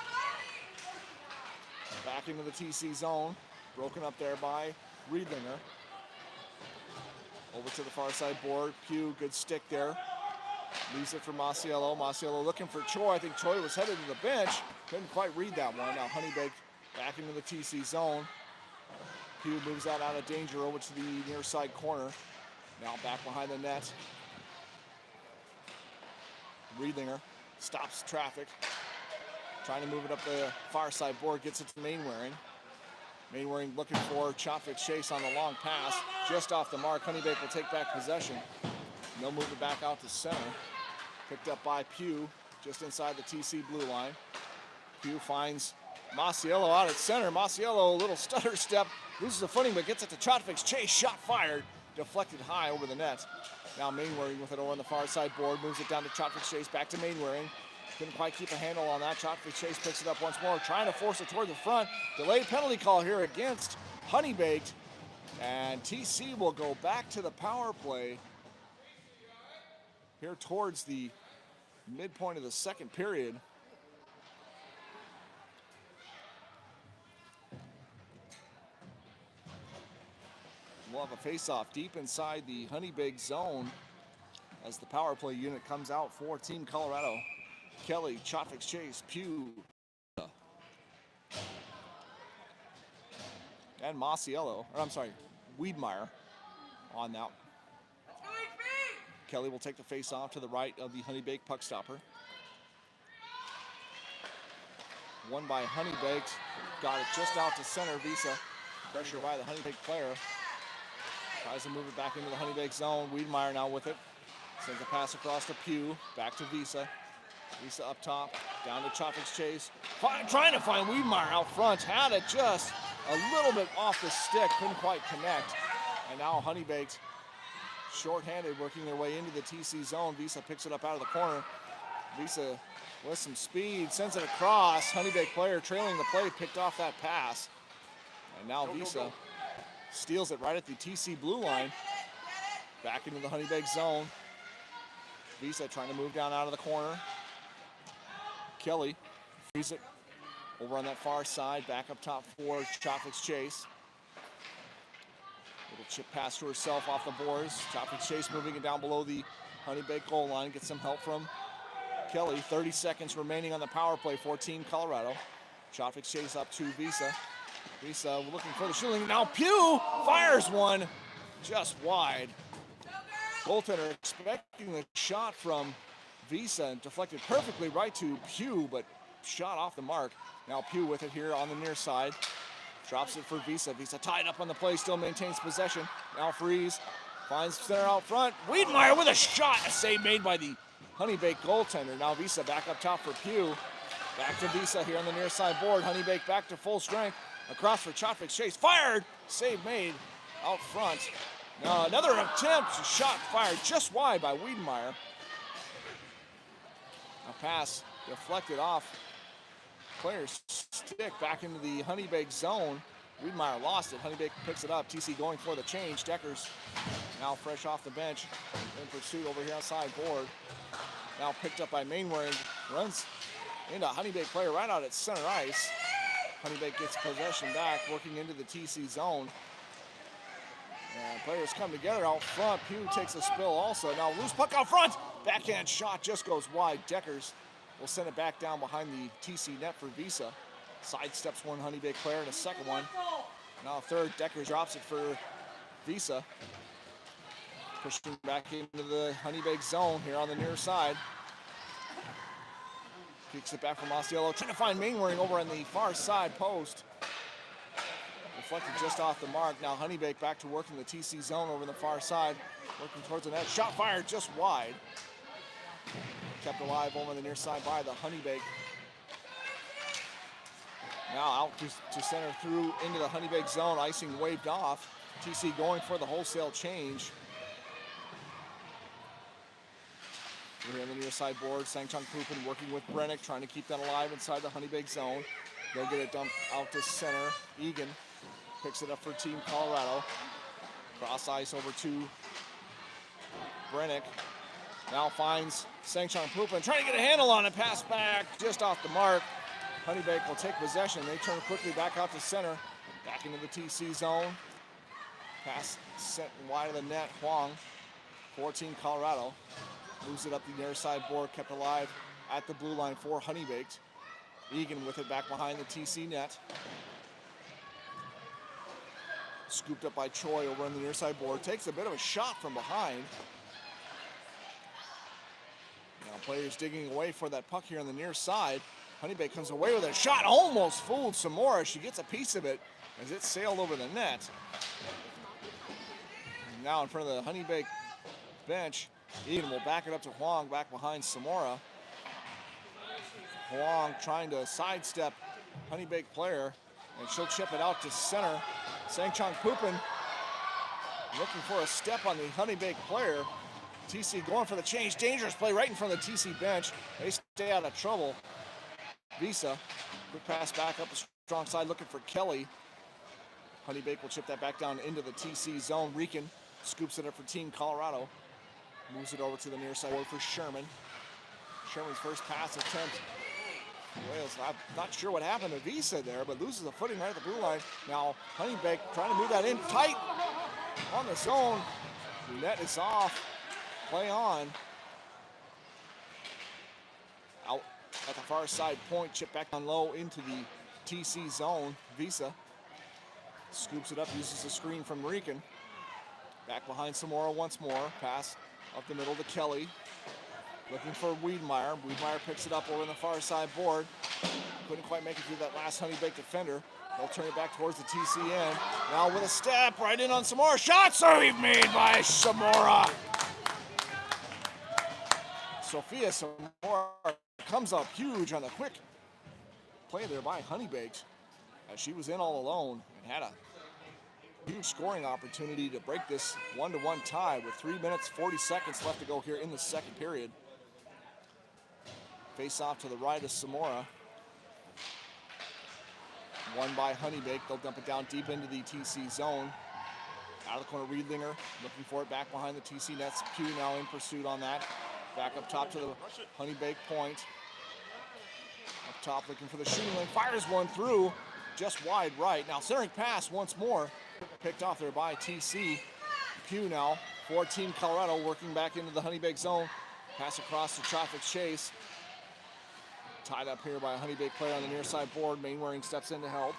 Back into the TC zone, broken up there by Riedlinger. Over to the far side board, Pugh, good stick there. Leaves it for Masiello. Masiello looking for Choi. I think Choi was headed to the bench. Couldn't quite read that one. Now Honeybaked back into the TC zone. Pugh moves that out of danger over to the near side corner. Now back behind the net. Riedlinger stops traffic. Trying to move it up the far side board. Gets it to Mainwaring. Mainwaring looking for Chopvik's chase on the long pass. Just off the mark. Honeybaked will take back possession. They'll move it back out to center. Picked up by Pugh just inside the TC blue line. Pugh finds Masiello out at center. Masiello, a little stutter step, loses the footing, but gets it to Chotvik's chase. Shot fired, deflected high over the net. Now Mainwaring with it over on the far side board, moves it down to Chotvik's chase, back to Mainwaring. Couldn't quite keep a handle on that. Chotvik's chase picks it up once more, trying to force it toward the front. Delayed penalty call here against Honeybaked. And TC will go back to the power play here towards the midpoint of the second period. We'll have a face-off deep inside the Honeybaked zone as the power play unit comes out for Team Colorado. Kelly, Chotvik's chase, Pugh, and Masiello, or I'm sorry, Wiedemeyer on that. Kelly will take the face-off to the right of the Honeybaked puck stopper. Won by Honeybaked, got it just out to center. Visa, pressure by the Honeybaked player. Tries to move it back into the Honeybaked zone. Wiedemeyer now with it. Sends a pass across to Pugh, back to Visa. Visa up top, down to Chotvik's chase. Trying to find Wiedemeyer out front. Had it just a little bit off the stick, couldn't quite connect. And now Honeybaked, shorthanded, working their way into the TC zone. Visa picks it up out of the corner. Visa with some speed, sends it across. Honeybaked player trailing the play, picked off that pass. And now Visa steals it right at the TC blue line. Back into the Honeybaked zone. Visa trying to move down out of the corner. Kelly frees it over on that far side, back up top for Chopwick's Chase. Little chip pass to herself off the boards. Chopwick's Chase moving it down below the Honeybaked goal line. Gets some help from Kelly. 30 seconds remaining on the power play for Team Colorado. Chopwick's Chase up to Visa. Visa looking for the shooting. Now Pugh fires one just wide. Goaltender expecting the shot from Visa and deflected perfectly right to Pugh, but shot off the mark. Now Pugh with it here on the near side. Drops it for Visa. Visa tied up on the play, still maintains possession. Now Freeze finds center out front. Wiedemeyer with a shot. A save made by the Honeybaked goaltender. Now Visa back up top for Pugh. Back to Visa here on the near side board. Honeybaked back to full strength. Across for Chopwick's Chase. Fired. Save made out front. Now another attempt. Shot fired just wide by Wiedemeyer. A pass deflected off player's stick back into the Honeybaked zone. Wiedemeyer lost it. Honeybaked picks it up. TC going for the change. Deckers now fresh off the bench in pursuit over here outside board. Now picked up by Mainwaring. Runs into a Honeybaked player right out at center ice. Honeybaked gets possession back, working into the TC zone. And players come together out front. Pugh takes a spill also. Now loose puck out front. Backhand shot just goes wide. Deckers will send it back down behind the TC net for Visa. Sidesteps one Honeybaked player and a second one. Now third, Deckers drops it for Visa. Pushing back into the Honeybaked zone here on the near side. Kicks it back from Osceola. Trying to find Mainwaring over on the far side post. Deflected just off the mark. Now Honeybaked back to work in the TC zone over in the far side. Working towards the net. Shot fired just wide. Kept alive over on the near side by the Honeybaked. Now out to center through into the Honeybaked zone. Icing waved off. TC going for the wholesale change. We're here on the near side board. Sangchong Pupin working with Brennick, trying to keep that alive inside the Honeybaked zone. They'll get it dumped out to center. Egan picks it up for Team Colorado. Cross ice over to Brennick. Now finds Sangchong Pupin, trying to get a handle on it. Pass back just off the mark. Honeybaked will take possession. They turn quickly back out to center. Back into the TC zone. Pass sent wide of the net. Huang for Team Colorado. Moves it up the near side board, kept alive at the blue line for Honeybaked. Egan with it back behind the TC net. Scooped up by Choi over on the near side board. Takes a bit of a shot from behind. Now players digging away for that puck here on the near side. Honeybaked comes away with a shot. Almost fooled Samora. She gets a piece of it as it sailed over the net. And now in front of the Honeybaked bench, Egan will back it up to Huang back behind Samora. Huang trying to sidestep Honeybaked player, and she'll chip it out to center. Sangchong Pupin looking for a step on the Honeybaked player. TC going for the change. Dangerous play right in front of the TC bench. They stay out of trouble. Visa, quick pass back up the strong side looking for Kelly. Honeybaked will chip that back down into the TC zone. Rican scoops it up for Team Colorado. Moves it over to the near side for Sherman. Sherman's first pass attempt. Wales, I'm not sure what happened to Visa there, but loses a footing right at the blue line. Now Honeybaked trying to move that in tight on the zone. The net is off. Play on. Out at the far side point, chip back down low into the TC zone. Visa scoops it up, uses the screen from Rican. Back behind Samora once more. Pass up the middle to Kelly. Looking for Wiedemeyer. Wiedemeyer picks it up over on the far side board. Couldn't quite make it through that last Honeybaked defender. They'll turn it back towards the TC end. Now with a step right in on Samora. Shot save made by Samora. Sophia Samora comes up huge on the quick play there by Honeybaked, as she was in all alone and had a huge scoring opportunity to break this 1-1 tie with 3 minutes 40 seconds left to go here in the second period. Face off to the right of Samora. Won by Honeybaked. They'll dump it down deep into the TC zone. Out of the corner, Riedlinger looking for it back behind the TC nets. Pugh now in pursuit on that. Back up top to the Honeybaked point. Up top looking for the shooting lane. Fires one through, just wide right. Now centering pass once more. Picked off there by TC. Pugh now for Team Colorado working back into the Honeybaked zone. Pass across to Traffic Chase. Tied up here by a Honeybaked player on the near side board. Mainwaring steps in to help.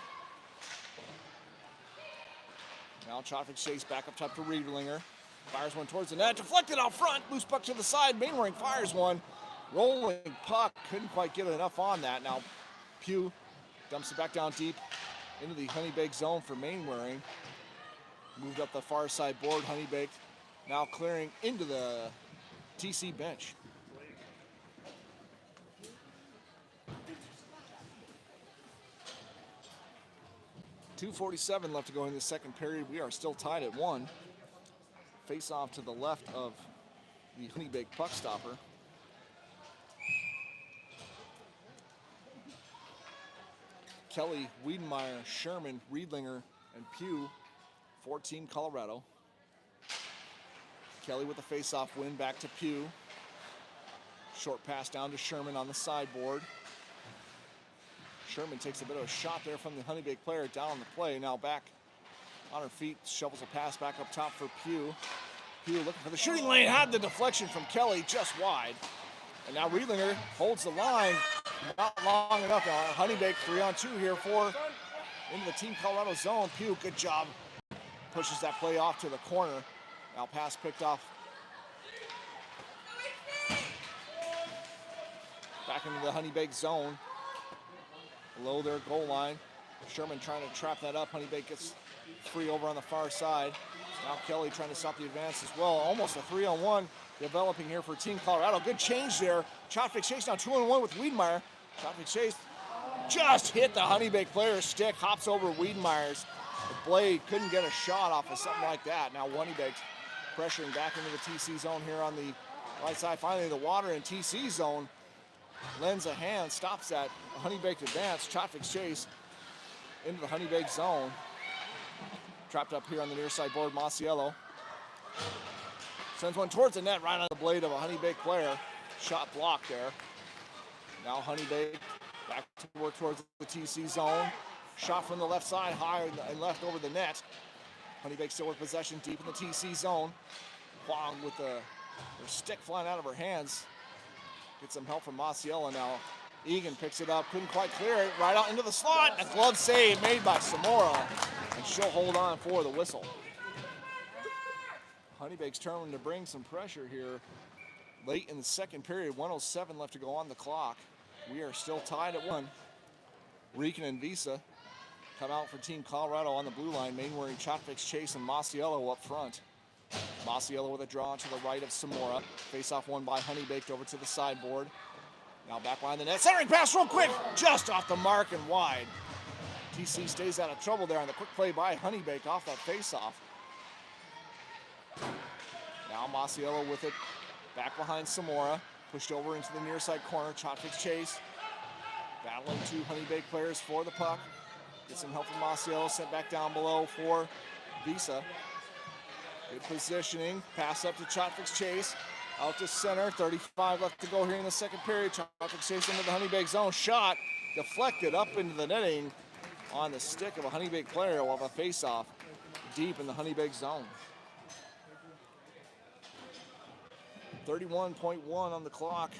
Now Traffic Chase back up top to Riedlinger. Fires one towards the net. Deflected out front. Loose puck to the side. Mainwaring fires one. Rolling puck. Couldn't quite get enough on that. Now Pugh dumps it back down deep into the Honeybaked zone for Mainwaring. Moved up the far side board. Honeybaked now clearing into the TC bench. .247 left to go in the second period. We are still tied at 1. Face off to the left of the Honeybaked puck stopper. Kelly, Wiedenmeyer, Sherman, Riedlinger, and Pugh for Team Colorado. Kelly with the face-off win back to Pugh. Short pass down to Sherman on the sideboard. Sherman takes a bit of a shot there from the Honeybaked player down on the play. Now back on her feet, shovels a pass back up top for Pugh. Pugh looking for the shooting lane, had the deflection from Kelly just wide. And now Riedlinger holds the line, not long enough. Honeybaked 3-on-2 here for into the Team Colorado zone. Pugh, good job. Pushes that play off to the corner. Now pass picked off. Back into the Honeybaked zone. Below their goal line. Sherman trying to trap that up. Honeybaked gets free over on the far side. Now Kelly trying to stop the advance as well. Almost a 3-on-1 developing here for Team Colorado. Good change there. Traffic Chase now 2-on-1 with Wiedenmeyer. Traffic Chase just hit the Honeybaked player's stick. Hops over Wiedenmeyer's. The blade couldn't get a shot off of something like that. Now Honeybaked pressuring back into the TC zone here on the right side. Finally the water in TC zone. Lends a hand, stops that Honeybaked advance. Traffic Chase into the Honeybaked zone. Trapped up here on the near side board, Masiello. Sends one towards the net right on the blade of a Honeybaked player. Shot blocked there. Now Honeybaked back to work towards the TC zone. Shot from the left side, high and left over the net. Honeybaked still with possession deep in the TC zone. Huang with her stick flying out of her hands. Get some help from Masiello now. Egan picks it up, couldn't quite clear it, right out into the slot. A glove save made by Samora, and she'll hold on for the whistle. Honeybake's turning to bring some pressure here. Late in the second period, 1:07 left to go on the clock. We are still tied at 1. Rieken and Visa come out for Team Colorado on the blue line. Mainwaring, Traffic Chase, and Masiello up front. Masiello with a draw to the right of Samora. Face-off won by Honeybaked over to the sideboard. Now back behind the net. Centering pass real quick. Just off the mark and wide. TC stays out of trouble there on the quick play by Honeybaked off that face-off. Now Masiello with it. Back behind Samora. Pushed over into the near side corner. Traffic Chase. Battling two Honeybaked players for the puck. Get some help from Masiello. Sent back down below for Visa. Good positioning. Pass up to Traffic Chase. Out to center. 35 left to go here in the second period. Traffic Chase into the Honeybaked zone. Shot deflected up into the netting on the stick of a Honeybaked player while the face-off deep in the Honeybaked zone. 31.1 on the clock.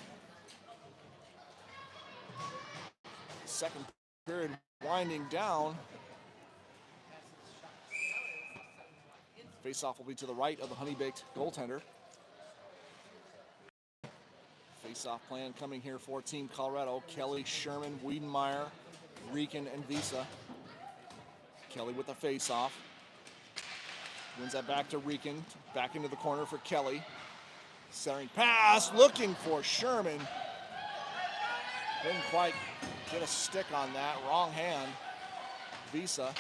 Second period winding down. Face-off will be to the right of the Honeybaked goaltender. Face-off plan coming here for Team Colorado. Kelly, Sherman, Wiedenmeyer, Rieken, and Visa. Kelly with the face-off. Wins that back to Rieken. Back into the corner for Kelly. Centering pass, looking for Sherman. Didn't quite get a stick on that. Wrong hand. Visa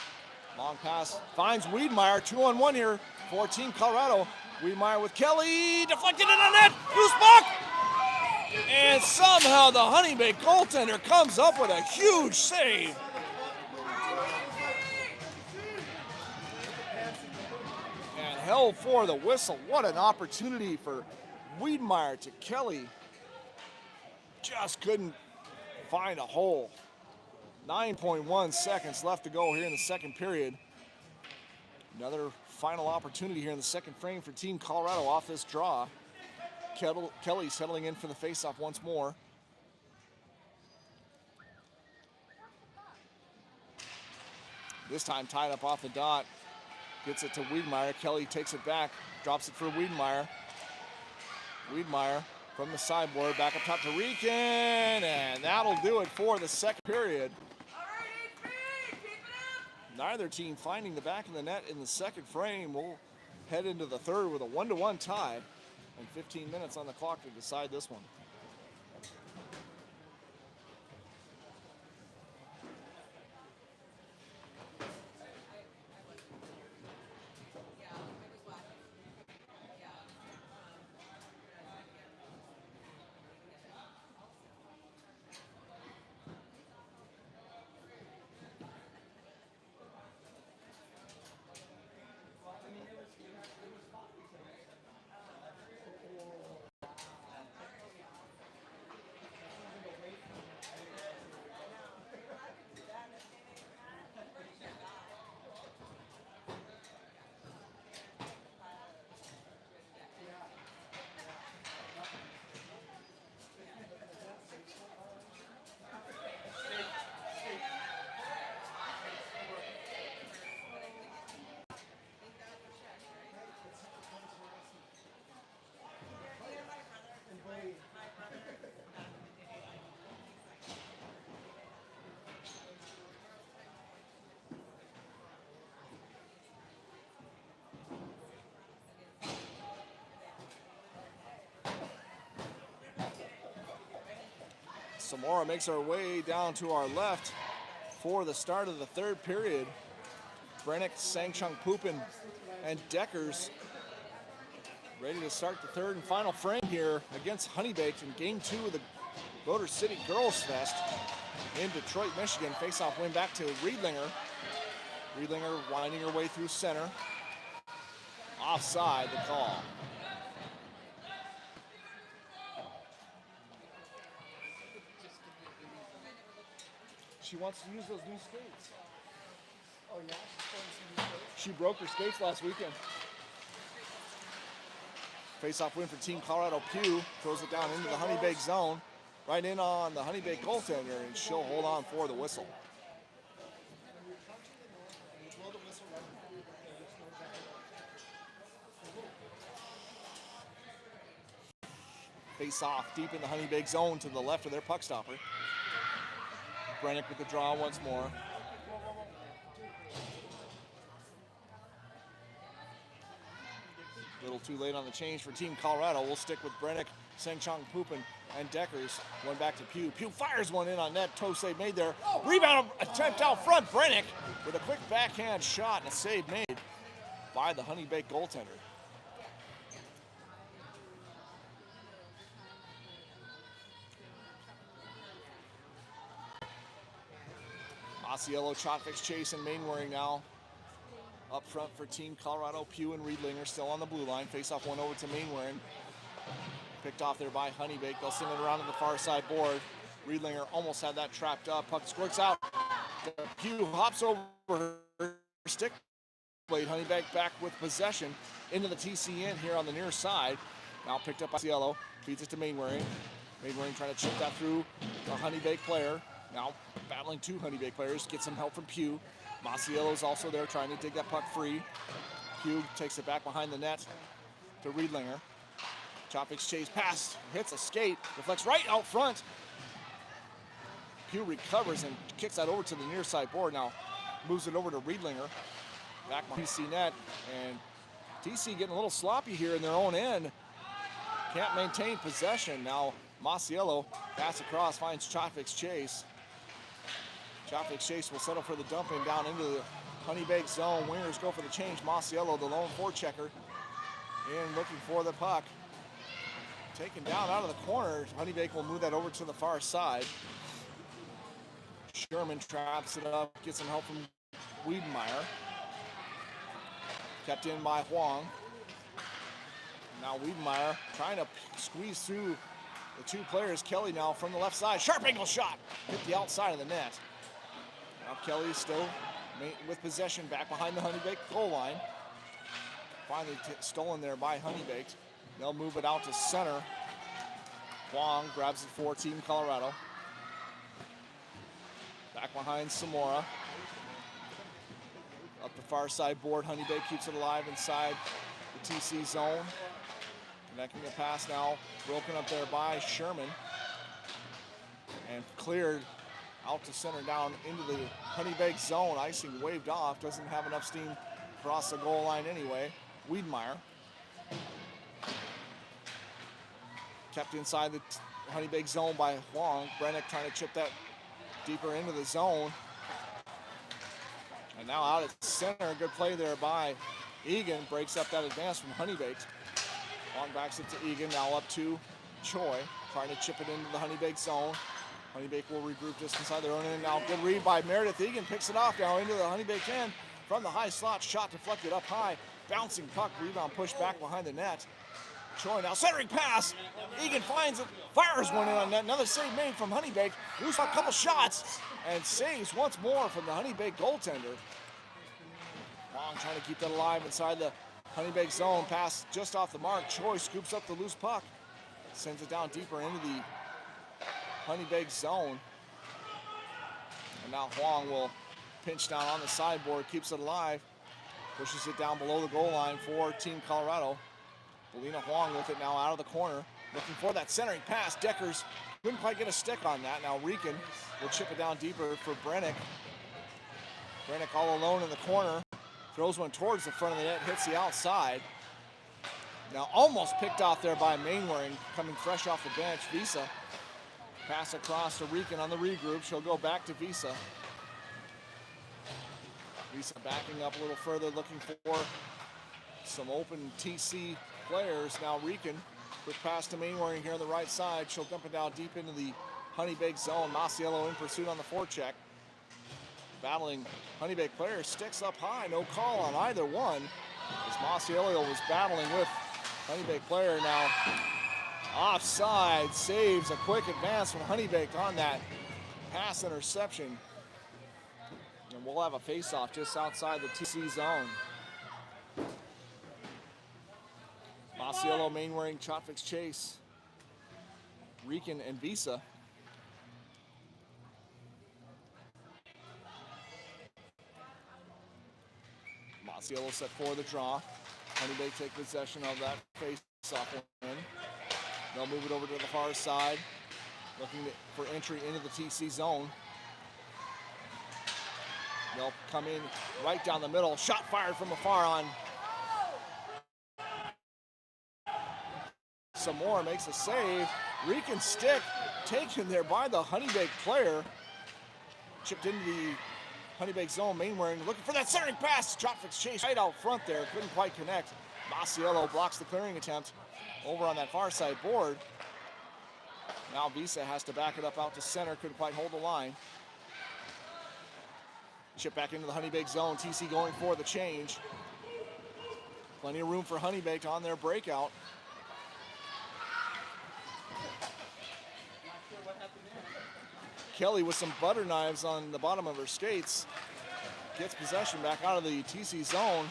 Long pass finds Wiedmeyer. 2-on-1 here for Team Colorado. Wiedmeyer with Kelly. Deflected in the net. Loose puck. And somehow the Honeybaked goaltender comes up with a huge save. And held for the whistle. What an opportunity for Wiedmeyer to Kelly. Just couldn't find a hole. 9.1 seconds left to go here in the second period. Another final opportunity here in the second frame for Team Colorado off this draw. Kelly settling in for the faceoff once more. This time tied up off the dot. Gets it to Wiedmeyer. Kelly takes it back, drops it for Wiedmeyer. Wiedmeyer from the sideboard, back up top to Rieken, and that'll do it for the second period. Neither team finding the back of the net in the second frame. We'll head into the third with a 1-1 tie and 15 minutes on the clock to decide this one. Samora makes our way down to our left for the start of the third period. Brennick, Sangchung, Pupin, and Deckers ready to start the third and final frame here against Honeybaked in game 2 of the Motor City Girls Fest in Detroit, Michigan. Face-off win back to Riedlinger. Riedlinger winding her way through center. Offside, the call. She wants to use those new skates. Oh yeah, she's going to see new skates. She broke her skates last weekend. Face-off win for Team Colorado. Pugh throws it down into the Honeybaked zone. Right in on the Honeybaked goaltender, and she'll hold on for the whistle. Face-off deep in the Honeybaked zone to the left of their puck stopper. Brennick with the draw once more. A little too late on the change for Team Colorado. We'll stick with Brennick, Sangchong, Pupin, and Deckers. One back to Pugh. Pugh fires one in on net. Toe save made there. Rebound attempt out front. Brennick with a quick backhand shot and a save made by the Honeybaked goaltender. Masiello, Chotvik's chase, and Mainwaring now up front for Team Colorado. Pugh and Riedlinger still on the blue line. Face off one over to Mainwaring. Picked off there by Honeybaked. They'll send it around to the far side board. Riedlinger almost had that trapped up. Puck squirts out. Pugh hops over her stick blade. Honeybaked back with possession into the TC end here on the near side. Now picked up by Masiello. Feeds it to Mainwaring. Mainwaring trying to chip that through the Honeybaked player. Now battling two Honeybaked players, get some help from Pugh. Masiello's also there trying to dig that puck free. Pugh takes it back behind the net to Riedlinger. Chopik's chase pass, hits a skate, deflects right out front. Pugh recovers and kicks that over to the near side board. Now moves it over to Riedlinger. Back behind TC net, and TC getting a little sloppy here in their own end. Can't maintain possession. Now Masiello pass across, finds Chopik's chase. Chopik's chase will settle for the dump in down into Honeybaked zone. Wingers go for the change. Masiello, the lone forechecker, in looking for the puck. Taken down out of the corner. Honeybaked will move that over to the far side. Sherman traps it up, gets some help from Wiedenmeyer. Kept in by Huang. Now Wiedenmeyer trying to squeeze through the two players. Kelly now from the left side. Sharp angle shot. Hit the outside of the net. Now Kelly still with possession back behind the Honeybaked goal line. Finally stolen there by Honeybaked. They'll move it out to center. Huang grabs it for Team Colorado. Back behind Samora. Up the far side board, Honeybaked keeps it alive inside the TC zone. Connecting the pass now, broken up there by Sherman. And cleared out to center down into the Honeybaked zone. Icing waved off, doesn't have enough steam across the goal line anyway. Wiedenmeyer. Kept inside the Honeybaked zone by Huang. Brennick trying to chip that deeper into the zone. And now out at center, good play there by Egan. Breaks up that advance from Honeybaked. Huang backs it to Egan, now up to Choi. Trying to chip it into the Honeybaked zone. Honeybaked will regroup just inside their own end. Now good read by Meredith. Egan picks it off now into the Honeybaked end. From the high slot, shot deflected up high. Bouncing puck, rebound pushed back behind the net. Choi now centering pass. Egan finds it, fires one in on net. Another save made from Honeybaked. Lose a couple shots and saves once more from the Honeybaked goaltender. Long trying to keep that alive inside the Honeybaked zone. Pass just off the mark. Choi scoops up the loose puck. Sends it down deeper into the Honeybaked zone. And now Huang will pinch down on the sideboard, keeps it alive. Pushes it down below the goal line for Team Colorado. Belina Huang with it now out of the corner. Looking for that centering pass. Deckers couldn't quite get a stick on that. Now Rieken will chip it down deeper for Brennick. Brennick all alone in the corner. Throws one towards the front of the net, hits the outside. Now almost picked off there by Mainwaring, coming fresh off the bench. Visa. Pass across to Rieken on the regroup. She'll go back to Visa. Visa backing up a little further, looking for some open TC players. Now Rieken, quick pass to Mainwaring here on the right side. She'll dump it down deep into the Honeybaked zone. Masiello in pursuit on the forecheck. Battling Honeybaked players, sticks up high, no call on either one. As Masiello was battling with Honeybaked player now. Offside, saves a quick advance from Honeybaked on that pass interception. And we'll have a face-off just outside the TC zone. Masiello, Mainwaring, Chotvik's Chase, Rieken, and Visa. Masiello set for the draw. Honeybaked take possession of that face-off win. They'll move it over to the far side, looking for entry into the TC zone. They'll come in right down the middle. Shot fired from afar on. Samora makes a save. Rieken stick taken there by the Honeybaked player. Chipped into the Honeybaked zone. Mainwaring looking for that centering pass. Chotvik's Chase right out front there. Couldn't quite connect. Masiello blocks the clearing attempt over on that far side board. Now Visa has to back it up out to center. Couldn't quite hold the line. Chip back into the Honeybaked zone. TC going for the change. Plenty of room for Honeybaked on their breakout. Kelly with some butter knives on the bottom of her skates. Gets possession back out of the TC zone.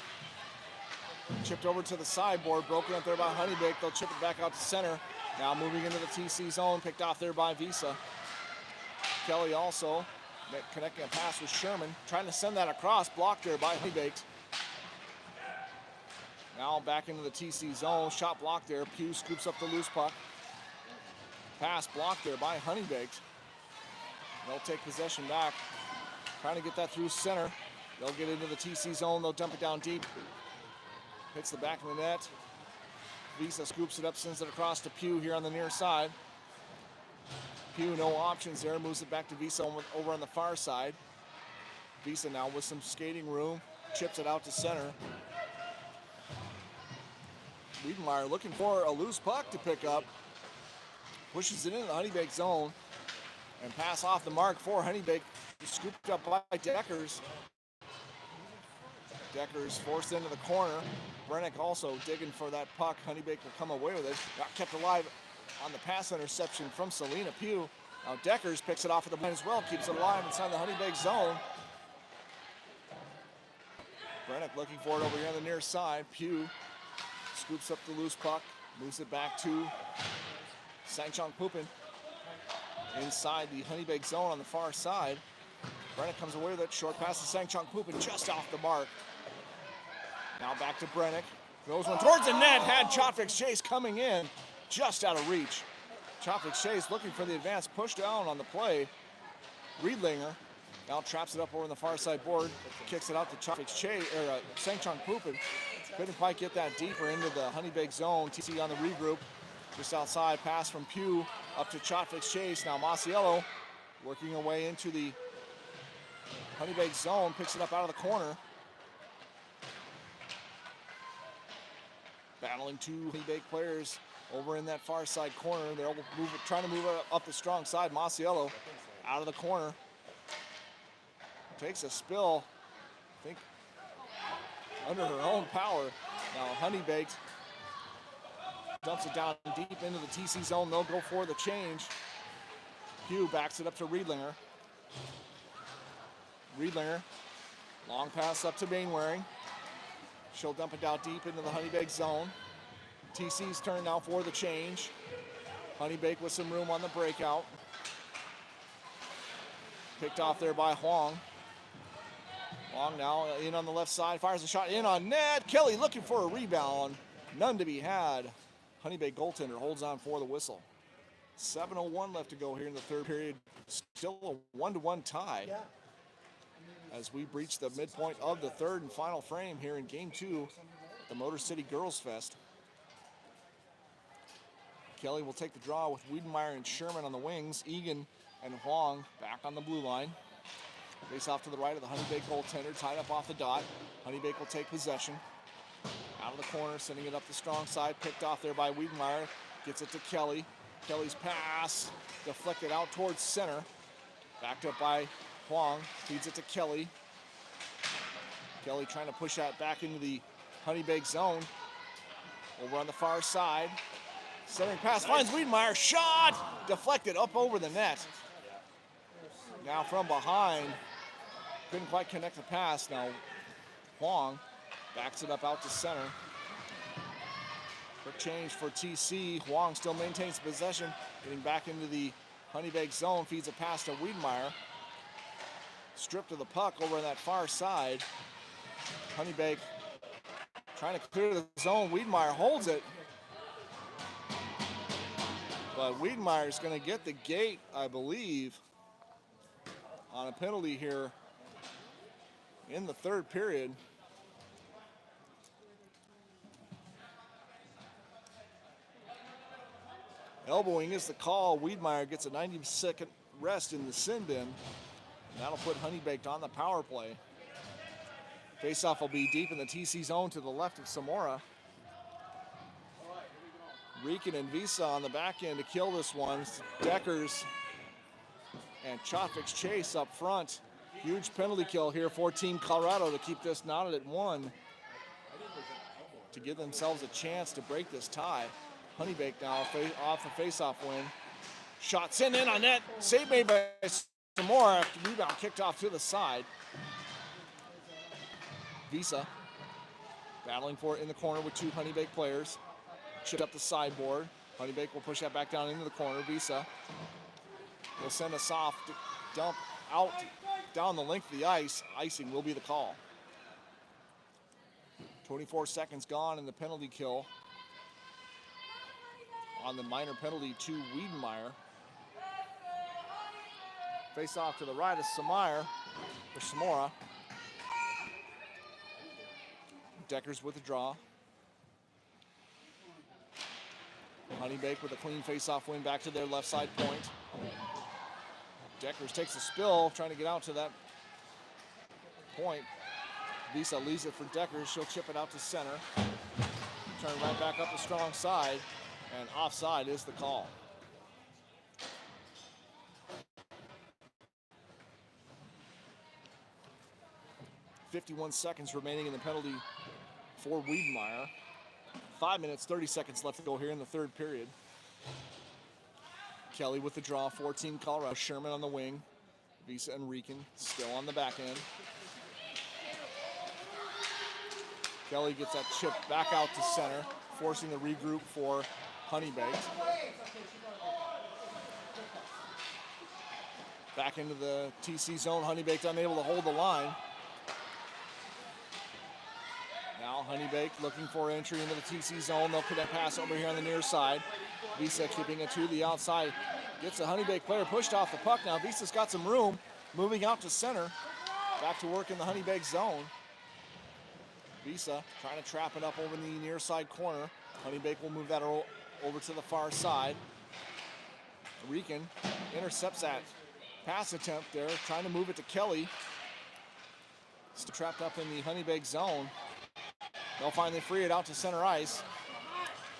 Chipped over to the sideboard, broken up there by Honeybaked. They'll chip it back out to center. Now moving into the TC zone, picked off there by Visa. Kelly also connecting a pass with Sherman, trying to send that across, blocked there by Honeybaked. Now back into the TC zone, shot blocked there. Pugh scoops up the loose puck. Pass blocked there by Honeybaked. They'll take possession back, trying to get that through center. They'll get into the TC zone, they'll dump it down deep. Hits the back of the net. Visa scoops it up, sends it across to Pugh here on the near side. Pugh, no options there, moves it back to Visa over on the far side. Visa now with some skating room, chips it out to center. Wiedenmeyer looking for a loose puck to pick up. Pushes it into the Honeybaked zone and pass off the mark for Honeybaked. Scooped up by Deckers. Deckers forced into the corner. Brennick also digging for that puck. Honeybaked will come away with it. Got kept alive on the pass interception from Selena Pugh. Now Deckers picks it off at the point as well. Keeps it alive inside the Honeybaked zone. Brennick looking for it over here on the near side. Pugh scoops up the loose puck. Moves it back to Sang-Chong Pupin inside the Honeybaked zone on the far side. Brennick comes away with it. Short pass to Sang-Chong Pupin just off the mark. Now back to Brennick. Throws one towards the net. Had Chotvik's Chase coming in just out of reach. Chotvik's Chase looking for the advance push down on the play. Riedlinger now traps it up over on the far side board. Kicks it out to Chotvik's Chase, or Sang-Chong Pupin. Couldn't quite get that deeper into the Honeybaked zone. TC on the regroup. Just outside, pass from Pugh up to Chotvik's Chase. Now Masiello working her way into the Honeybaked zone, picks it up out of the corner. Battling two Honeybaked players over in that far side corner. They're trying to move it up the strong side. Masiello out of the corner. Takes a spill, I think, under her own power. Now Honeybaked dumps it down deep into the TC zone. They'll go for the change. Pugh backs it up to Riedlinger. Riedlinger, long pass up to Mainwaring. She'll dump it down deep into the Honeybaked zone. TC's turn now for the change. Honeybaked with some room on the breakout. Picked off there by Huang. Huang now in on the left side, fires a shot in on net. Kelly looking for a rebound. None to be had. Honeybaked goaltender holds on for the whistle. 7:01 left to go here in the third period. Still a 1-1 tie as we breach the midpoint of the third and final frame here in Game 2 at the Motor City Girls Fest. Kelly will take the draw with Wiedenmeyer and Sherman on the wings. Egan and Huang back on the blue line. Face off to the right of the Honeybaked goaltender, tied up off the dot. Honeybaked will take possession. Out of the corner, sending it up the strong side. Picked off there by Wiedenmeyer. Gets it to Kelly. Kelly's pass deflected out towards center. Backed up by Huang. Feeds it to Kelly. Kelly trying to push that back into the Honeybaked zone. Over on the far side. Centering pass finds Wiedenmeyer. Shot! Deflected up over the net. Now from behind. Couldn't quite connect the pass. Now Huang backs it up out to center. Quick change for TC. Huang still maintains possession. Getting back into the Honeybaked zone. Feeds a pass to Wiedenmeyer. Stripped of the puck over on that far side. Honeybaked trying to clear the zone. Wiedenmeyer holds it. But Wiedenmeyer's going to get the gate, I believe, on a penalty here in the third period. Elbowing is the call. Wiedenmeyer gets a 90-second rest in the sin bin. And that'll put Honeybaked on the power play. Faceoff will be deep in the TC zone to the left of Samora. Rieken and Visa on the back end to kill this one. Deckers and Chotvik's Chase up front. Huge penalty kill here for Team Colorado to keep this knotted at 1. To give themselves a chance to break this tie. Honeybaked now off the faceoff win. Shot sent in on net. Save made by Samora. Rebound kicked off to the side. Visa battling for it in the corner with two Honeybaked players. Chipped up the sideboard. Honeybaked will push that back down into the corner. Visa will send a soft dump out down the length of the ice. Icing will be the call. 24 seconds gone in the penalty kill on the minor penalty to Wiedenmeyer. Face off to the right of Samora. Deckers with the draw. Honeybaked with a clean face-off win back to their left side point. Deckers takes a spill, trying to get out to that point. Visa leaves it for Deckers. She'll chip it out to center. Turn right back up the strong side, and offside is the call. .51 seconds remaining in the penalty for Wiedemeyer. 5 minutes, 30 seconds left to go here in the third period. Kelly with the draw, 14 Colorado. Sherman on the wing. Visa and Rieken still on the back end. Kelly gets that chip back out to center, forcing the regroup for Honeybaked. Back into the TC zone. Honeybaked unable to hold the line. Now Honeybaked looking for entry into the TC zone. They'll put that pass over here on the near side. Visa keeping it to the outside. Gets a Honeybaked player pushed off the puck now. Visa's got some room. Moving out to center. Back to work in the Honeybaked zone. Visa trying to trap it up over in the near side corner. Honeybaked will move that over to the far side. Rieken intercepts that pass attempt there. Trying to move it to Kelly. Still trapped up in the Honeybaked zone. They'll finally free it out to center ice.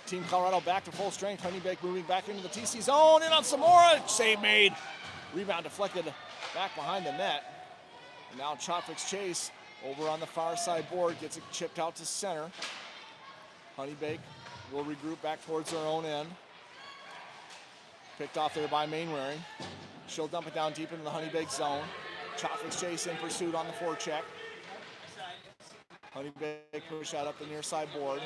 Team Colorado back to full strength. Honeybaked moving back into the TC zone. In on Samora. Save made. Rebound deflected back behind the net. And now Chotvik's chase over on the far side board. Gets it chipped out to center. Honeybaked will regroup back towards their own end. Picked off there by Mainwaring. She'll dump it down deep into the Honeybaked zone. Chotvik's chase in pursuit on the forecheck. Honeybaked push out up the near side board.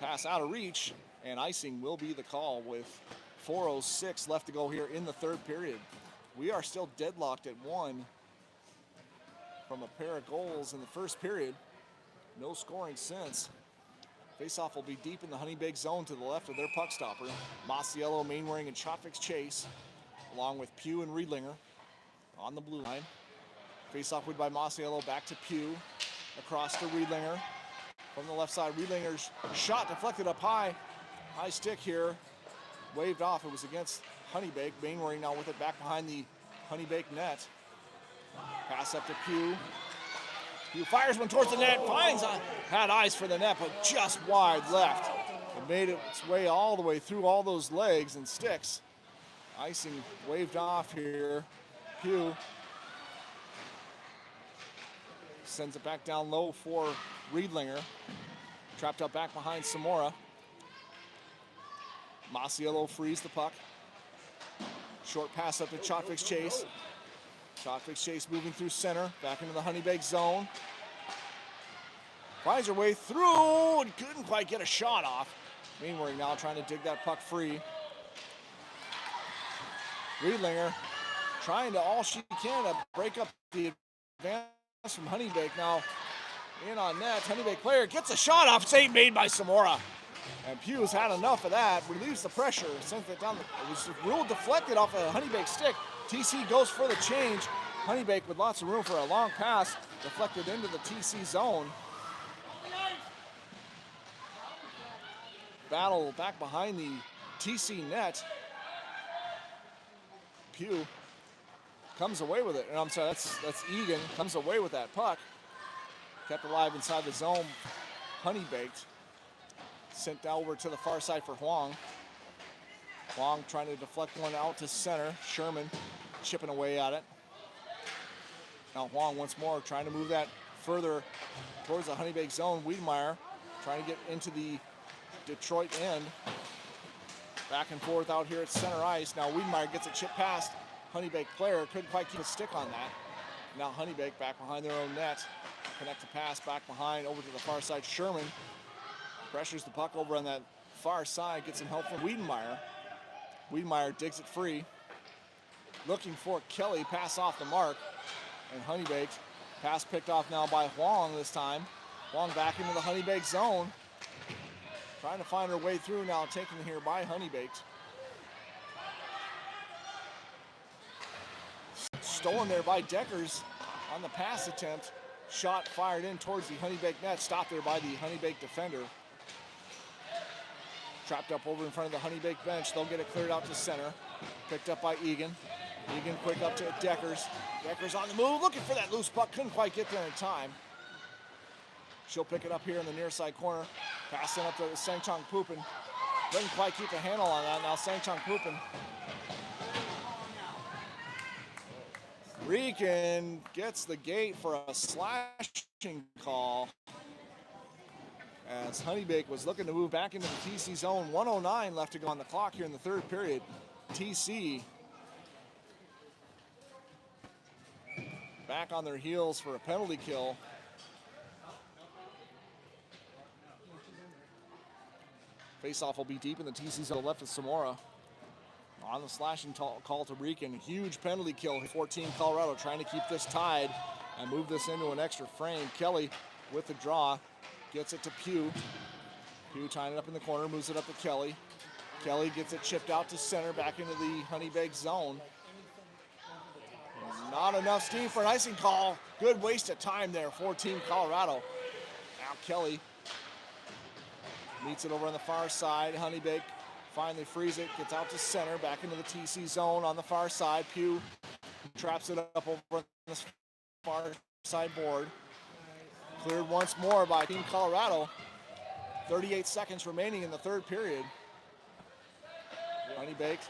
Pass out of reach, and icing will be the call with 4:06 left to go here in the third period. We are still deadlocked at 1 from a pair of goals in the first period. No scoring since. Faceoff will be deep in the Honeybaked zone to the left of their puck stopper. Masiello, Mainwaring, and Chotvik's chase, along with Pugh and Riedlinger on the blue line. Faceoff win by Masiello, back to Pugh, across to Riedlinger. From the left side, Riedlinger's shot deflected up high. High stick here, waved off. It was against Honeybaked. Mainwaring now with it back behind the Honeybaked net. Pass up to Pugh. Pugh fires one towards the net, had eyes for the net, but just wide left. It made its way all the way through all those legs and sticks. Icing waved off here. Pugh sends it back down low for Riedlinger. Trapped up back behind Samora. Masiello frees the puck. Short pass up to Chotvik's chase. Chotvik's chase moving through center, back into the Honeybaked zone. Finds her way through and couldn't quite get a shot off. Mainwaring now trying to dig that puck free. Riedlinger trying to all she can to break up the advance from Honeybaked. Now in on net, Honeybaked player gets a shot off, save made by Samora. And Pugh's had enough of that, relieves the pressure, sends it down. It was ruled deflected off a Honeybaked stick. TC goes for the change. Honeybaked with lots of room for a long pass, deflected into the TC zone. Battle back behind the TC net. Pugh comes away with it. And I'm sorry, that's Egan, comes away with that puck. Kept alive inside the zone. Honeybaked sent over to the far side for Huang. Huang trying to deflect one out to center. Sherman chipping away at it. Now Huang once more trying to move that further towards the Honeybaked zone. Wiedemeyer trying to get into the Detroit end. Back and forth out here at center ice. Now Wiedemeyer gets a chip past Honeybaked player. Couldn't quite keep a stick on that. Now Honeybaked back behind their own net. Connect the pass back behind over to the far side. Sherman pressures the puck over on that far side. Gets some help from Wiedemeyer. Wiedemeyer digs it free. Looking for Kelly. Pass off the mark. And Honeybaked. Pass picked off now by Huang this time. Huang back into the Honeybaked zone. Trying to find her way through now. Taken here by Honeybaked. Stolen there by Deckers on the pass attempt. Shot fired in towards the Honeybaked net. Stopped there by the Honeybaked defender. Trapped up over in front of the Honeybaked bench. They'll get it cleared out to center. Picked up by Egan. Egan quick up to Deckers. Deckers on the move, looking for that loose puck. Couldn't quite get there in time. She'll pick it up here in the near side corner. Passing up to Sangchong Pupin. Couldn't quite keep a handle on that. Now Sangchong Pupin. Regan gets the gate for a slashing call. As Honeybaked was looking to move back into the TC zone. 1:09 left to go on the clock here in the third period. TC back on their heels for a penalty kill. Faceoff will be deep in the TC zone left of Samora. On the slashing call to Regan. Huge penalty kill. 14 Colorado trying to keep this tied and move this into an extra frame. Kelly with the draw. Gets it to Pugh. Pugh tying it up in the corner, moves it up to Kelly. Kelly gets it chipped out to center, back into the Honeybaked zone. Not enough steam for an icing call. Good waste of time there for Team Colorado. Now Kelly meets it over on the far side. Honeybaked finally frees it, gets out to center, back into the TC zone on the far side. Pugh traps it up over on the far side board. Cleared once more by Team Colorado. 38 seconds remaining in the third period. Honeybaked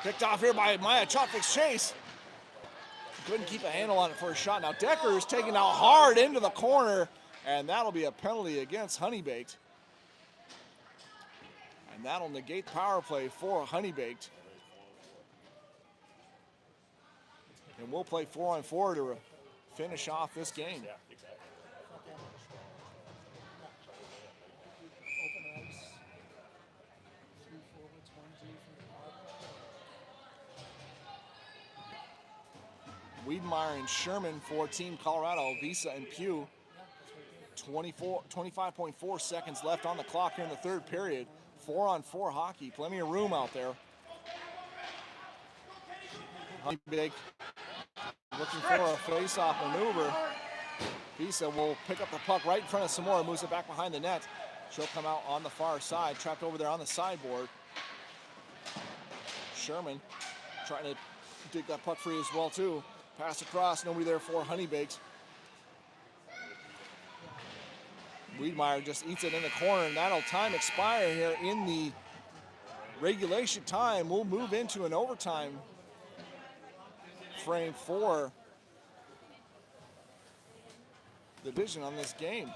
picked off here by Maya Chotvik's chase. Couldn't keep a handle on it for a shot. Now Decker is taking out hard into the corner, and that'll be a penalty against Honeybaked. And that'll negate power play for Honeybaked. And we'll play 4-on-4 to finish off this game. Wiedemeyer and Sherman for Team Colorado. Visa and Pugh. 25.4 seconds left on the clock here in the third period. 4-on-4 hockey. Plenty of room out there. Honeybaked looking for a face-off maneuver. Visa will pick up the puck right in front of Samora, moves it back behind the net. She'll come out on the far side, trapped over there on the sideboard. Sherman trying to dig that puck free as well too. Pass across, nobody there for Honeybaked. Wiedemeyer just eats it in the corner, and that'll time expire here in the regulation time. We'll move into an overtime frame for the division on this game.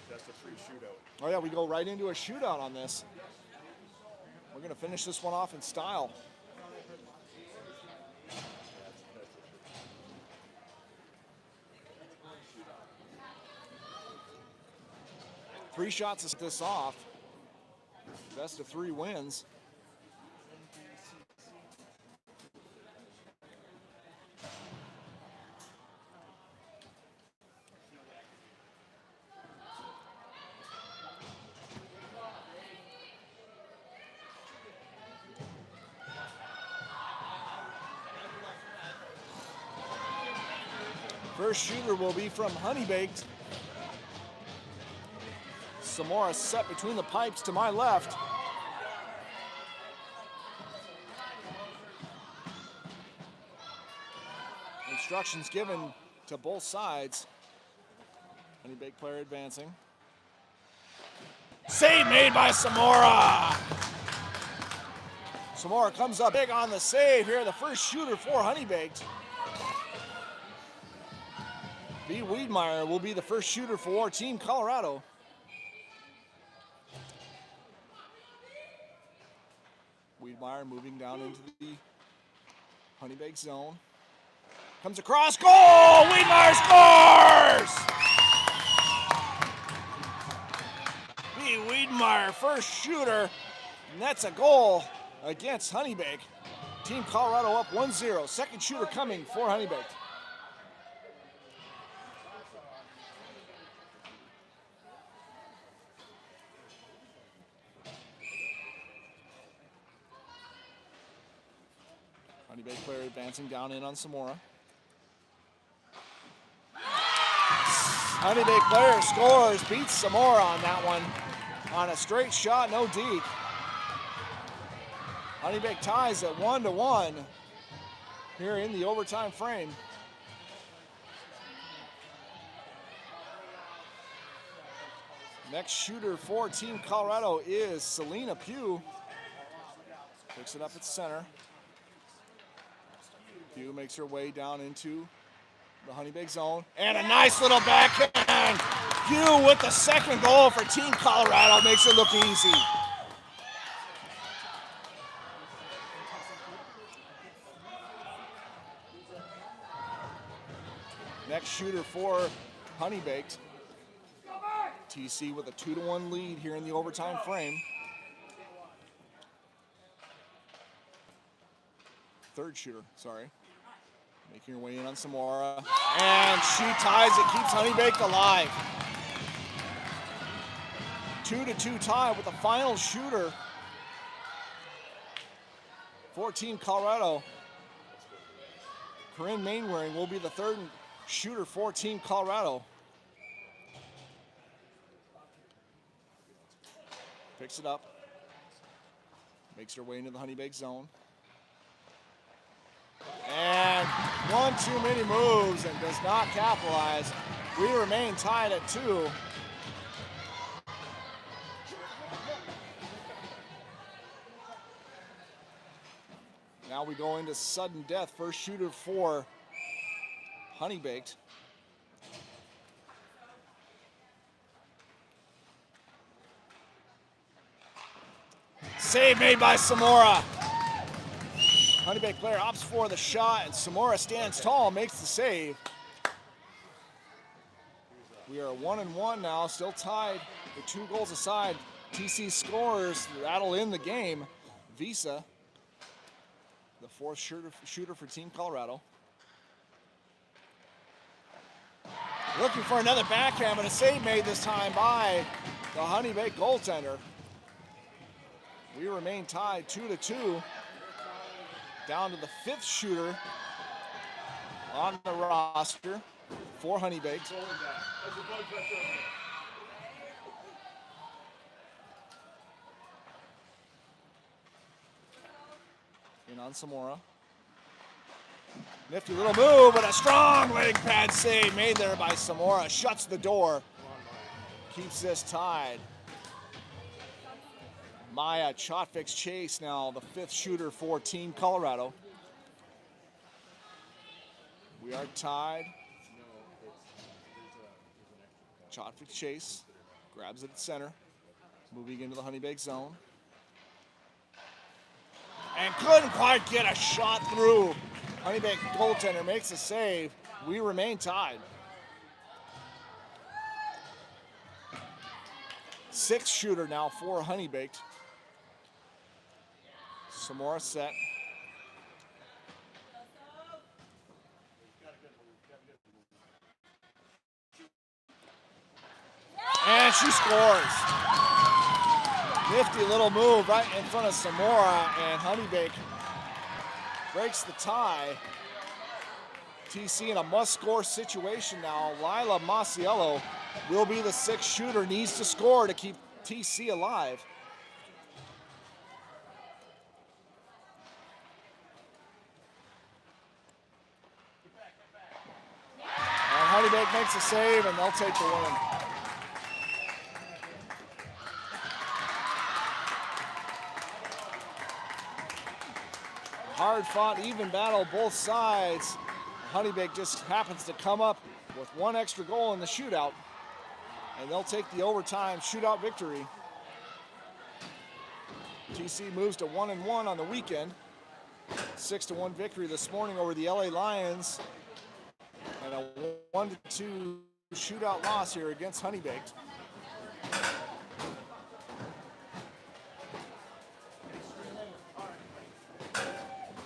That's a free shootout. Oh yeah, we go right into a shootout on this. We're gonna finish this one off in style. Three shots to set this off. Best of 3 wins. First shooter will be from Honeybaked. Samora set between the pipes to my left. Instructions given to both sides. Honeybaked player advancing. Save made by Samora. Samora comes up big on the save here. The first shooter for Honeybaked. B. Wiedemeyer will be the first shooter for Team Colorado. Wiedemeyer moving down into the Honeybaked zone. Comes across, goal! Wiedemeyer scores! B. Wiedemeyer, first shooter, and that's a goal against Honeybaked. Team Colorado up 1-0. Second shooter coming for Honeybaked. Honeybaked player advancing down in on Samora. Honeybaked player scores, beats Samora on that one. On a straight shot, no deep. Honeybaked ties at 1-1. here in the overtime frame. Next shooter for Team Colorado is Selena Pugh. Picks it up at center. Pugh makes her way down into the Honeybaked zone. And a nice little backhand. Pugh with the second goal for Team Colorado makes it look easy. Next shooter for Honeybaked. TC with a 2-1 lead here in the overtime frame. Third shooter, sorry. Making her way in on Samora. And she ties it, keeps Honeybaked alive. 2-2 tie with the final shooter for Team Colorado. Corinne Mainwaring will be the third shooter for Team Colorado. Picks it up. Makes her way into the Honeybaked zone. And one too many moves and does not capitalize. We remain tied at 2. Now we go into sudden death. First shooter for Honeybaked. Save made by Samora. Honeybaked player opts for the shot, and Samora stands tall, makes the save. We are 1-1 now, still tied with 2 goals aside. TC scores, that'll end the game. Visa, the fourth shooter for Team Colorado. Looking for another backhand, but a save made this time by the Honeybaked goaltender. We remain tied 2-2. Down to the 5th shooter on the roster for Honeybaked. In on Samora. Nifty little move, but a strong leg pad save made there by Samora. Shuts the door. Keeps this tied. Maya Chotvik's Chase now the 5th shooter for Team Colorado. We are tied. Chotvik's Chase grabs it at center, moving into the Honeybaked zone. And couldn't quite get a shot through. Honeybaked goaltender makes a save. We remain tied. 6th shooter now for Honeybaked. Samora set. And she scores. Nifty little move right in front of Samora, and Honeybaked breaks the tie. TC in a must-score situation now. Lila Masiello will be the 6th shooter, needs to score to keep TC alive. Honeybaked makes a save, and they'll take the win. Hard-fought, even battle, both sides. Honeybaked just happens to come up with 1 extra goal in the shootout, and they'll take the overtime shootout victory. TC moves to 1-1 on the weekend. 6-1 victory this morning over the LA Lions. And a 1-2 shootout loss here against Honeybaked.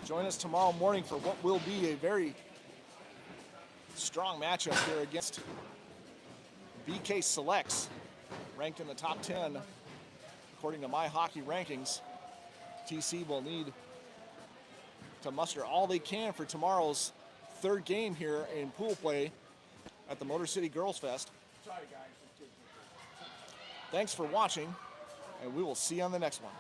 Join us tomorrow morning for what will be a very strong matchup here against BK Selects, ranked in the top 10 according to My Hockey Rankings. TC will need to muster all they can for tomorrow's 3rd game here in pool play at the Motor City Girls Fest. Thanks for watching, and we will see you on the next one.